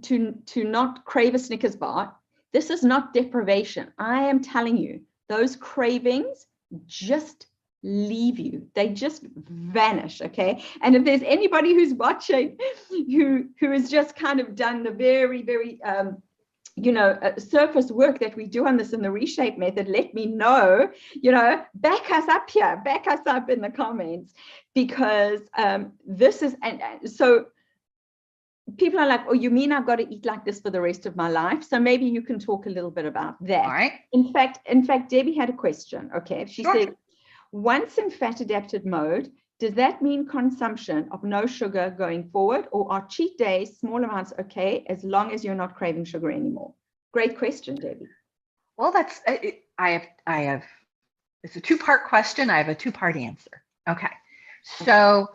Speaker 1: not crave a Snickers bar. This is not deprivation. I am telling you, those cravings just leave you. They just vanish, okay? And if there's anybody who's watching who has just kind of done the very, very surface work that we do on this in the Reshape method, let me know, back us up here, back us up in the comments, because this is, and so people are like, oh, you mean I've got to eat like this for the rest of my life? So maybe you can talk a little bit about that.
Speaker 2: All right.
Speaker 1: In fact, Debbie had a question. Okay. She said, once in fat adapted mode, does that mean consumption of no sugar going forward, or are cheat days, small amounts, okay, as long as you're not craving sugar anymore? Great question, Debbie.
Speaker 2: Well, that's, I have, it's a two-part question. I have a two-part answer. Okay. So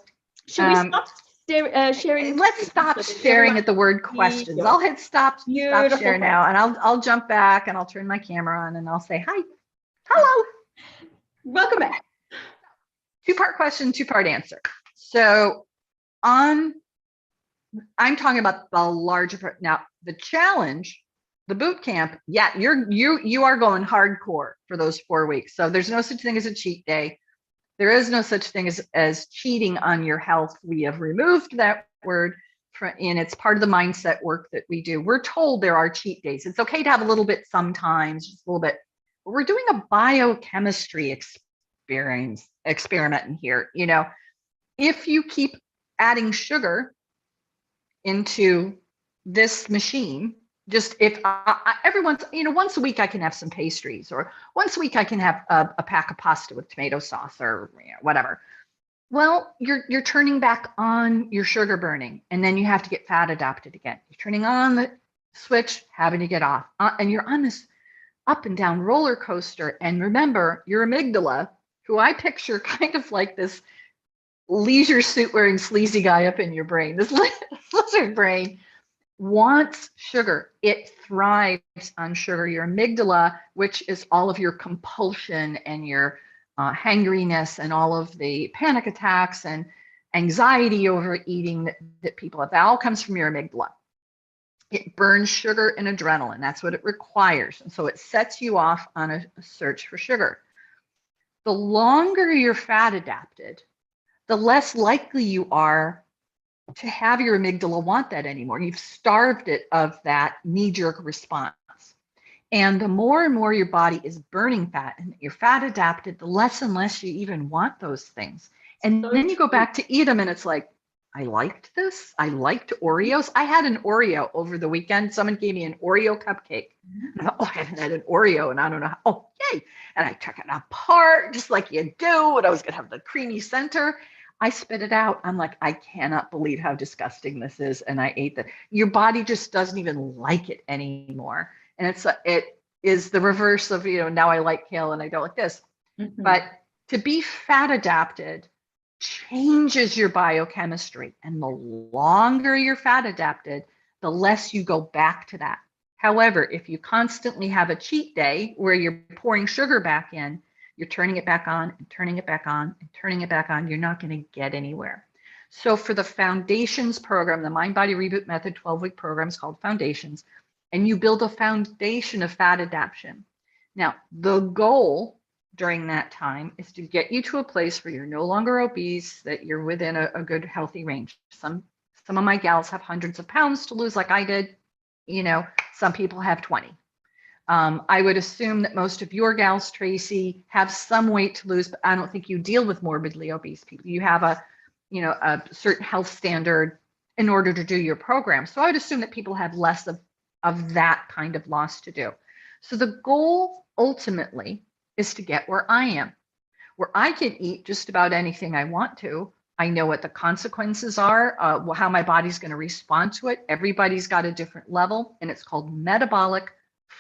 Speaker 1: should we stop sharing?
Speaker 2: let's stop sharing at the word questions. I'll hit stop share now, and I'll jump back and I'll turn my camera on and I'll say, hi, hello.
Speaker 1: Welcome back.
Speaker 2: Two-part question, two-part answer. So I'm talking about the larger part. Now, the challenge, the boot camp, yeah, you are going hardcore for those 4 weeks. So there's no such thing as a cheat day. There is no such thing as cheating on your health. We have removed that word and it's part of the mindset work that we do. We're told there are cheat days. It's okay to have a little bit sometimes, just a little bit. But we're doing a biochemistry experiment in here. You know, if you keep adding sugar into this machine, just if every once, once a week I can have some pastries, or once a week I can have a pack of pasta with tomato sauce, or whatever. Well, you're turning back on your sugar burning, and then you have to get fat adapted again. You're turning on the switch, having to get off, and you're on this up and down roller coaster. And remember, your amygdala, who I picture kind of like this leisure suit wearing sleazy guy up in your brain, this lizard brain, wants sugar. It thrives on sugar. Your amygdala, which is all of your compulsion and your hangriness and all of the panic attacks and anxiety over eating that people have, that all comes from your amygdala. It burns sugar and adrenaline. That's what it requires. And so it sets you off on a search for sugar. The longer you're fat adapted, the less likely you are to have your amygdala want that anymore. You've starved it of that knee-jerk response. And the more and more your body is burning fat and you're fat adapted, the less and less you even want those things. And then you go back to eat them and it's like, I liked this. I liked Oreos. I had an Oreo over the weekend. Someone gave me an Oreo cupcake. And I thought, I haven't had an Oreo and I don't know how. Oh, yay. And I took it apart just like you do. And I was going to have the creamy center. I spit it out. I'm like, I cannot believe how disgusting this is. And I ate that. Your body just doesn't even like it anymore. And it is the reverse of, now I like kale and I don't like this. Mm-hmm. But to be fat adapted changes your biochemistry. And the longer you're fat adapted, the less you go back to that. However, if you constantly have a cheat day where you're pouring sugar back in, you're turning it back on and turning it back on and turning it back on, you're not going to get anywhere. So for the Foundations program, the Mind Body Reboot Method 12-week program is called Foundations, and you build a foundation of fat adaptation. Now, the goal during that time is to get you to a place where you're no longer obese, that you're within a good, healthy range. Some of my gals have hundreds of pounds to lose like I did. Some people have 20. I would assume that most of your gals, Tracy, have some weight to lose, but I don't think you deal with morbidly obese people. You have a certain health standard in order to do your program. So I would assume that people have less of that kind of loss to do. So the goal ultimately is to get where I am, where I can eat just about anything I want to. I know what the consequences are, how my body's going to respond to it. Everybody's got a different level, and it's called metabolic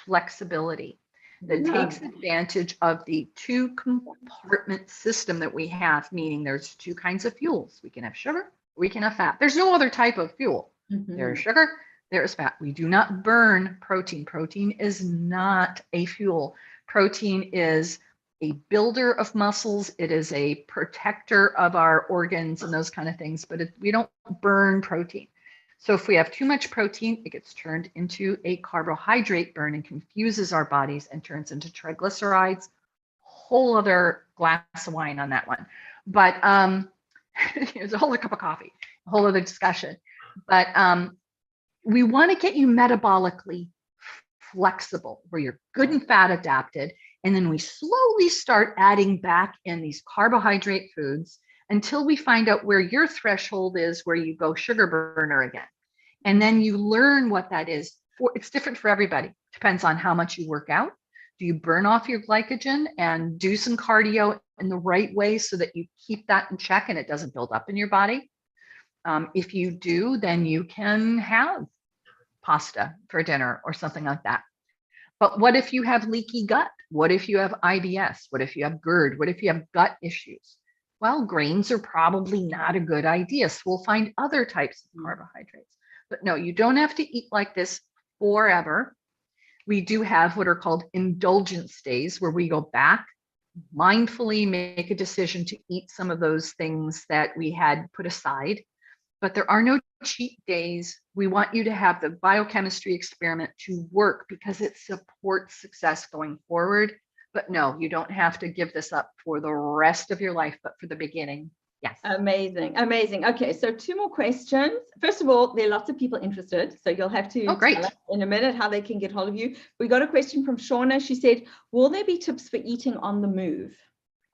Speaker 2: flexibility that takes advantage of the two compartment system that we have, meaning there's two kinds of fuels. We can have sugar, we can have fat. There's no other type of fuel. Mm-hmm. There's sugar, there's fat. We do not burn protein. Protein is not a fuel. Protein is a builder of muscles. It is a protector of our organs and those kind of things, but we don't burn protein. So if we have too much protein, it gets turned into a carbohydrate burn and confuses our bodies and turns into triglycerides. Whole other glass of wine on that one. But it's a whole other cup of coffee, a whole other discussion. But we want to get you metabolically flexible, where you're good and fat adapted. And then we slowly start adding back in these carbohydrate foods until we find out where your threshold is, where you go sugar burner again. And then you learn what that is. It's different for everybody. Depends on how much you work out. Do you burn off your glycogen and do some cardio in the right way so that you keep that in check and it doesn't build up in your body? If you do, then you can have pasta for dinner or something like that. But what if you have leaky gut? What if you have IBS? What if you have GERD? What if you have gut issues? Well, grains are probably not a good idea. So we'll find other types of carbohydrates. But no, you don't have to eat like this forever. We do have what are called indulgence days, where we go back, mindfully make a decision to eat some of those things that we had put aside. But there are no cheat days. We want you to have the biochemistry experiment to work because it supports success going forward. But no, you don't have to give this up for the rest of your life, but for the beginning, yes.
Speaker 1: Amazing, amazing. Okay, so 2 more questions. First of all, there are lots of people interested, so you'll have to tell us in a minute how they can get hold of you. We got a question from Shauna. She said, will there be tips for eating on the move?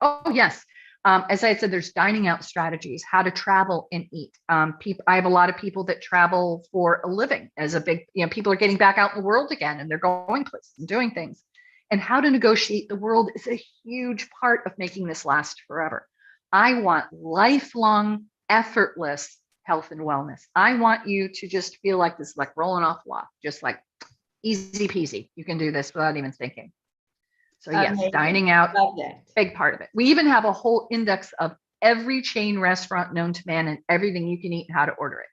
Speaker 2: Oh, yes. As I said, there's dining out strategies, how to travel and eat. I have a lot of people that travel for a living as a big, people are getting back out in the world again and they're going places and doing things. And how to negotiate the world is a huge part of making this last forever. I want lifelong, effortless health and wellness. I want you to just feel like this, like rolling off the log, just like easy peasy. You can do this without even thinking. So yes,
Speaker 1: Amazing.
Speaker 2: dining out, big part of it. We even have a whole index of every chain restaurant known to man and everything you can eat and how to order it.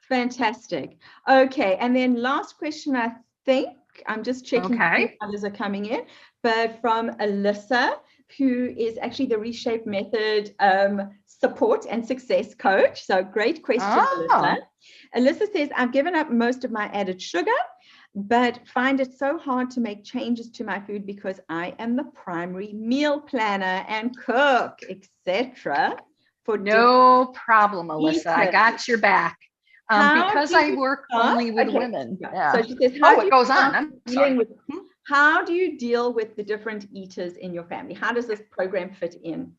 Speaker 1: Fantastic. Okay, and then last question, I think, I'm just checking if others are coming in, but from Alyssa, who is actually the Reshape Method support and success coach. So great question, Alyssa. Alyssa says, I've given up most of my added sugar, but find it so hard to make changes to my food because I am the primary meal planner and cook, etc. For
Speaker 2: no problem, Alyssa. I got your back. Because I work only with women. Yeah.
Speaker 1: So she says, how do you deal with the different eaters in your family? How does this program fit in?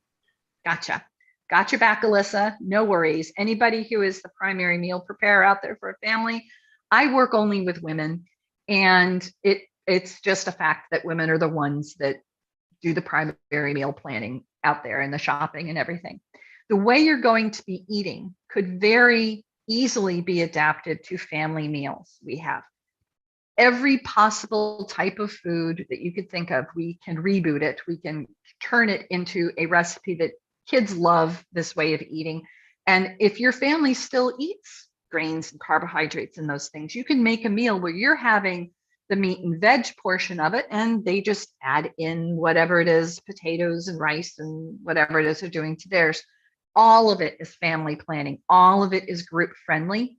Speaker 2: Gotcha. Got your back, Alyssa. No worries. Anybody who is the primary meal preparer out there for a family, I work only with women. And it's just a fact that women are the ones that do the primary meal planning out there and the shopping and everything. The way you're going to be eating could very easily be adapted to family meals. We have every possible type of food that you could think of. We can reboot it. We can turn it into a recipe that kids love, this way of eating. And if your family still eats grains and carbohydrates and those things, you can make a meal where you're having the meat and veg portion of it, and they just add in whatever it is, potatoes and rice and whatever it is they're doing to theirs. All of it is family planning. All of it is group friendly.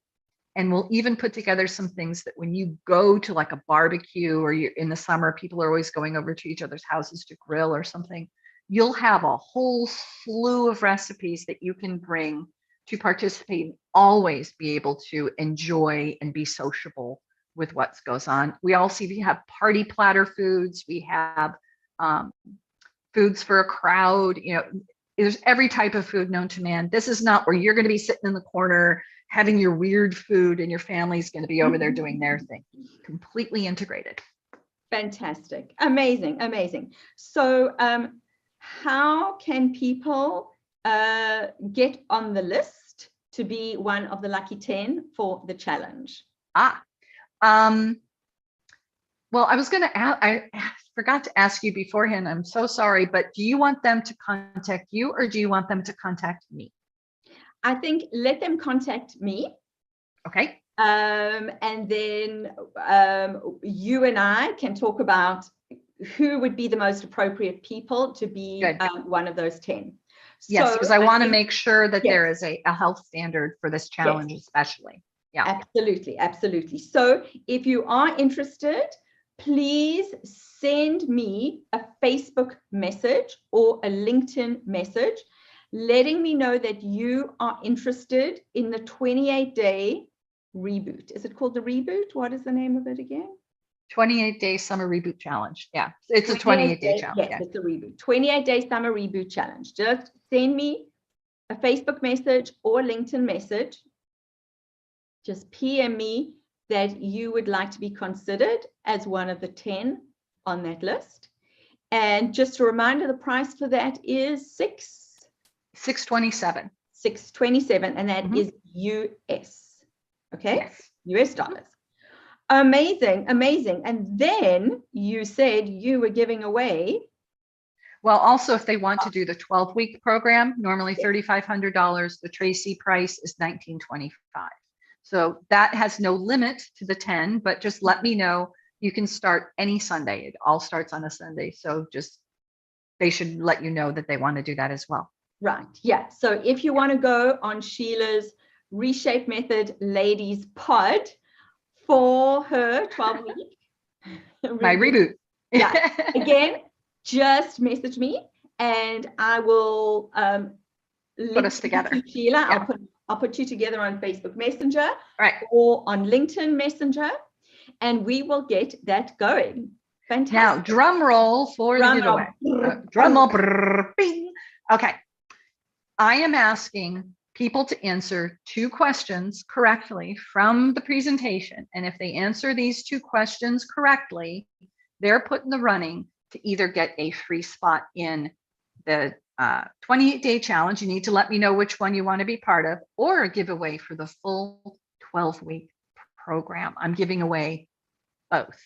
Speaker 2: And we'll even put together some things that when you go to like a barbecue, or you're in the summer, people are always going over to each other's houses to grill or something. You'll have a whole slew of recipes that you can bring to participate and always be able to enjoy and be sociable with what goes on. We also have party platter foods. We have foods for a crowd. There's every type of food known to man. This is not where you're going to be sitting in the corner having your weird food and your family's going to be over there doing their thing. Completely integrated.
Speaker 1: Fantastic. Amazing. Amazing. So how can people get on the list to be one of the lucky 10 for the challenge?
Speaker 2: Well, I was going to ask, I forgot to ask you beforehand. I'm so sorry, but do you want them to contact you or do you want them to contact me?
Speaker 1: I think let them contact me.
Speaker 2: Okay.
Speaker 1: And then you and I can talk about who would be the most appropriate people to be one of those 10.
Speaker 2: Yes, because I want to make sure that there is a health standard for this challenge, especially. Yeah,
Speaker 1: absolutely. Absolutely. So if you are interested, please send me a Facebook message or a LinkedIn message letting me know that you are interested in the 28-day reboot. Is it called the reboot? What is the name of it again?
Speaker 2: 28-day summer reboot challenge. Yeah, it's a 28-day challenge.
Speaker 1: Yes, it's a reboot. 28-day summer reboot challenge. Just send me a Facebook message or LinkedIn message. Just PM me that you would like to be considered as one of the 10 on that list. And just a reminder, the price for that is
Speaker 2: $627.
Speaker 1: $627, and that is US. Okay, yes. US dollars. Amazing, amazing. And then you said you were giving away.
Speaker 2: Well, also, if they want to do the 12-week program, normally $3,500, the Tracy price is $1,925. So that has no limit to the 10, but just let me know. You can start any Sunday. It all starts on a Sunday. So just, they should let you know that they want to do that as well.
Speaker 1: Right. Yeah. So if you want to go on Sheila's Reshape Method Ladies Pod for her 12-week.
Speaker 2: My reboot.
Speaker 1: Yeah. Again, just message me and I will
Speaker 2: put us together.
Speaker 1: Sheila,
Speaker 2: Yeah.
Speaker 1: I'll put you together on Facebook Messenger,
Speaker 2: right,
Speaker 1: or on LinkedIn Messenger, and we will get that going. Fantastic.
Speaker 2: Now, drum roll for the giveaway. Drum roll. Brrr, bing. Okay. I am asking people to answer 2 questions correctly from the presentation. And if they answer these 2 questions correctly, they're put in the running to either get a free spot in the 28-day challenge. You need to let me know which one you want to be part of, or a giveaway for the full 12-week program. I'm giving away both.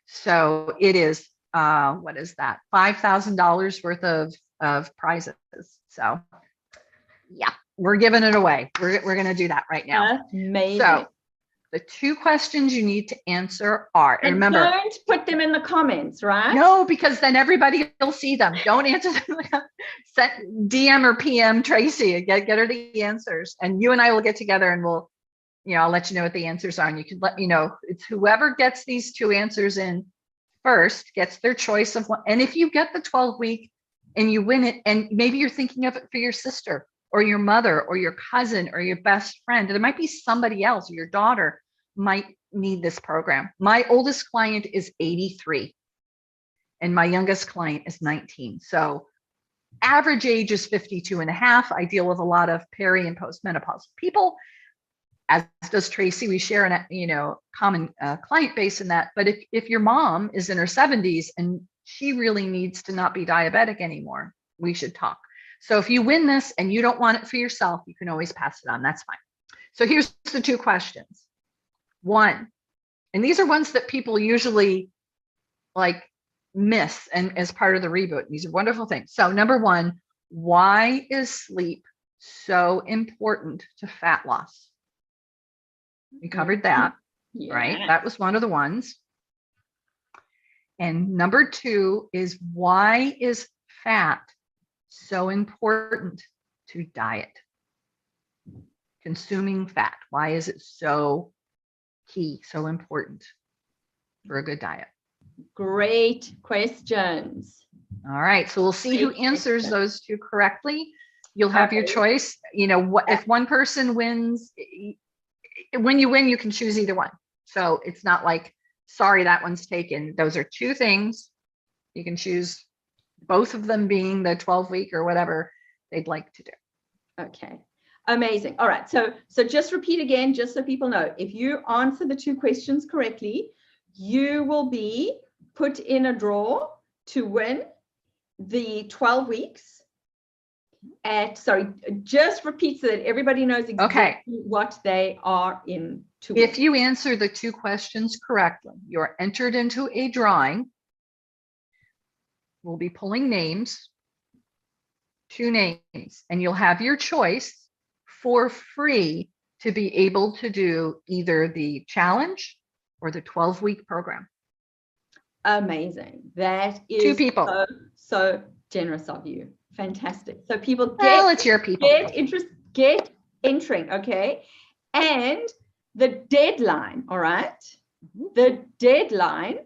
Speaker 2: So it is, what is that? $5,000 worth of prizes. So yeah, we're giving it away. We're going to do that right now.
Speaker 1: Amazing.
Speaker 2: So the 2 questions you need to answer are, and remember,
Speaker 1: don't put them in the comments, right?
Speaker 2: No, because then everybody will see them. Don't answer them. Send DM or PM Tracy and get her the answers, and you and I will get together and we'll, I'll let you know what the answers are, and you can let me know. It's whoever gets these 2 answers in first gets their choice of one. And if you get the 12-week and you win it, and maybe you're thinking of it for your sister or your mother or your cousin or your best friend, there might be somebody else, or your daughter might need this program. My oldest client is 83 and my youngest client is 19. So average age is 52 and a half. I deal with a lot of peri and postmenopausal people, as does Tracy. We share an common client base in that. But if your mom is in her 70s and she really needs to not be diabetic anymore, we should talk. So if you win this and you don't want it for yourself, you can always pass it on. That's fine. So here's the 2 questions. 1, and these are ones that people usually miss and as part of the reboot. These are wonderful things. So number 1, why is sleep so important to fat loss? We covered that, right? That was one of the ones. And number 2 is, why is fat so important to diet? Consuming fat. Why is it so key, so important for a good diet?
Speaker 1: Great questions.
Speaker 2: All right, so we'll see who answers those 2 correctly. You'll have your choice. If one person wins, when you win, you can choose either one. So it's not like, sorry, that one's taken. Those are 2 things. You can choose both of them, being the 12-week or whatever they'd like to do.
Speaker 1: Okay. Amazing. All right. So just repeat again, just so people know, if you answer the 2 questions correctly, you will be put in a draw to win the 12 weeks just repeat so that everybody knows exactly what they are in to win.
Speaker 2: If you answer the 2 questions correctly, you're entered into a drawing. We'll be pulling names, 2 names, and you'll have your choice for free to be able to do either the challenge or the 12-week program.
Speaker 1: Amazing. That is
Speaker 2: 2 people.
Speaker 1: So generous of you. Fantastic. So people
Speaker 2: it's your people.
Speaker 1: Get entering, okay? And the deadline, all right? The deadline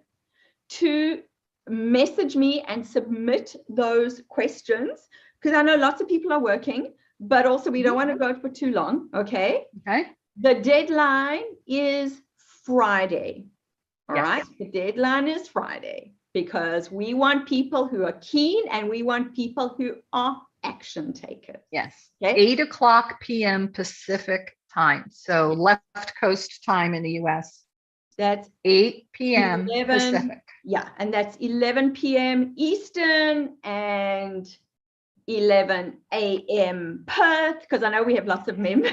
Speaker 1: to message me and submit those questions, because I know lots of people are working, but also we don't want to go for too long, okay?
Speaker 2: Okay.
Speaker 1: The deadline is Friday, all right? The deadline is Friday, because we want people who are keen and we want people who are action takers.
Speaker 2: Yes.
Speaker 1: Okay.
Speaker 2: 8:00 p.m. Pacific time. So left coast time in the US.
Speaker 1: That's
Speaker 2: 8 p.m. Pacific.
Speaker 1: Yeah, and that's 11 p.m. Eastern and 11 a.m. Perth, because I know we have lots of members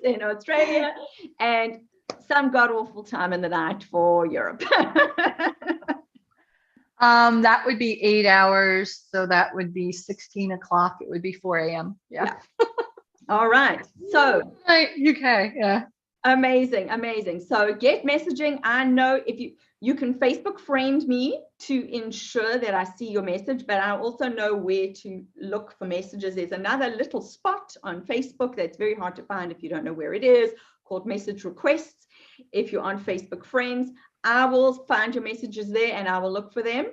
Speaker 1: in Australia, and some god awful time in the night for Europe.
Speaker 2: That would be 8 hours. So that would be 16 o'clock. It would be 4 a.m. Yeah.
Speaker 1: All right. So
Speaker 2: UK. Yeah.
Speaker 1: amazing, amazing. So get messaging. I know if you can Facebook friend me to ensure that I see your message, but I also know where to look for messages. There's another little spot on Facebook that's very hard to find if you don't know where it is, called message requests. If you're on Facebook friends, I will find your messages there and I will look for them.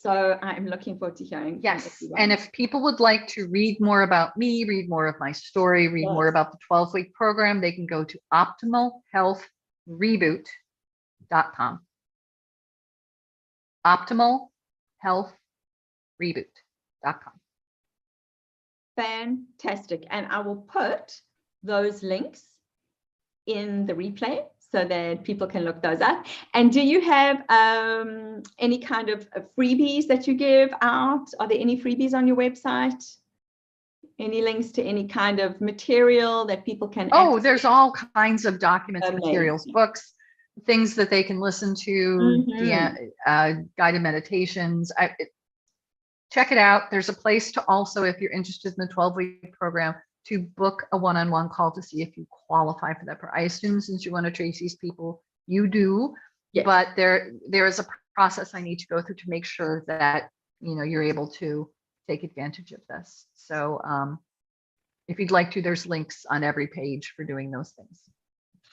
Speaker 1: So I'm looking forward to hearing.
Speaker 2: Yes. And if people would like to read more about me, read more of my story, read more about the 12-week program, they can go to optimalhealthreboot.com. optimalhealthreboot.com.
Speaker 1: Fantastic. And I will put those links in the replay so that people can look those up. And do you have any kind of freebies that you give out? Are there any freebies on your website? Any links to any kind of material that people can access?
Speaker 2: There's all kinds of documents, materials, books, things that they can listen to, guided meditations. Check it out. There's a place to also, if you're interested in the 12-week program, to book a one-on-one call to see if you qualify for that. I assume since you're one of Tracy's people, you do, but there is a process I need to go through to make sure that, you're able to take advantage of this. So if you'd like to, there's links on every page for doing those things.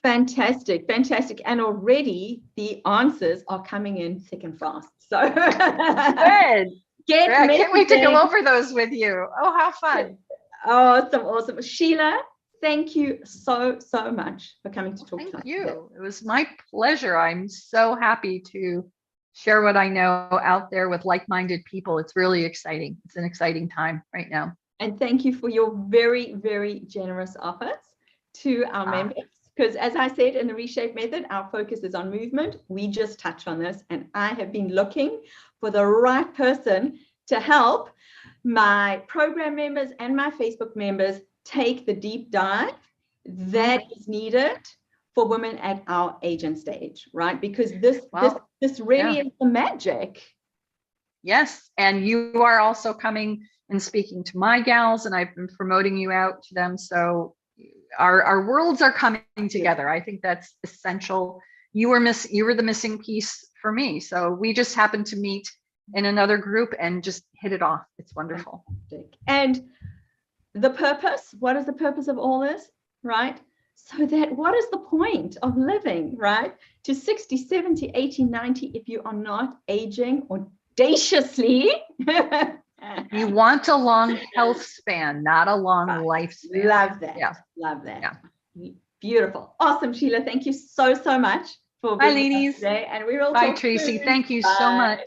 Speaker 1: Fantastic, fantastic. And already the answers are coming in thick and fast. So
Speaker 2: good. I can't wait to go over those with you. Oh, how fun.
Speaker 1: Awesome. Sheila, thank you so much for coming to talk to us.
Speaker 2: Thank you. It was my pleasure. I'm so happy to share what I know out there with like-minded people. It's really exciting. It's an exciting time right now.
Speaker 1: And thank you for your very, very generous offers to our members. Because as I said, in the Reshape Method, our focus is on movement. We just touched on this, and I have been looking for the right person to help my program members and my Facebook members take the deep dive that is needed for women at our age and stage, right? Because this really is the magic.
Speaker 2: Yes, and you are also coming and speaking to my gals, and I've been promoting you out to them. So our worlds are coming together. I think that's essential. You were the missing piece for me. So we just happened to meet in another group and just hit it off. It's wonderful.
Speaker 1: And the purpose, what is the purpose of all this, right? So that what is the point of living, right? To 60, 70, 80, 90 if you are not aging audaciously.
Speaker 2: You want a long health span, not a long lifespan.
Speaker 1: Love that.
Speaker 2: Yeah.
Speaker 1: Love that. Yeah. Beautiful. Awesome, Sheila. Thank you so much for being with us today. And we will
Speaker 2: Bye, Tracy. Thank you so much.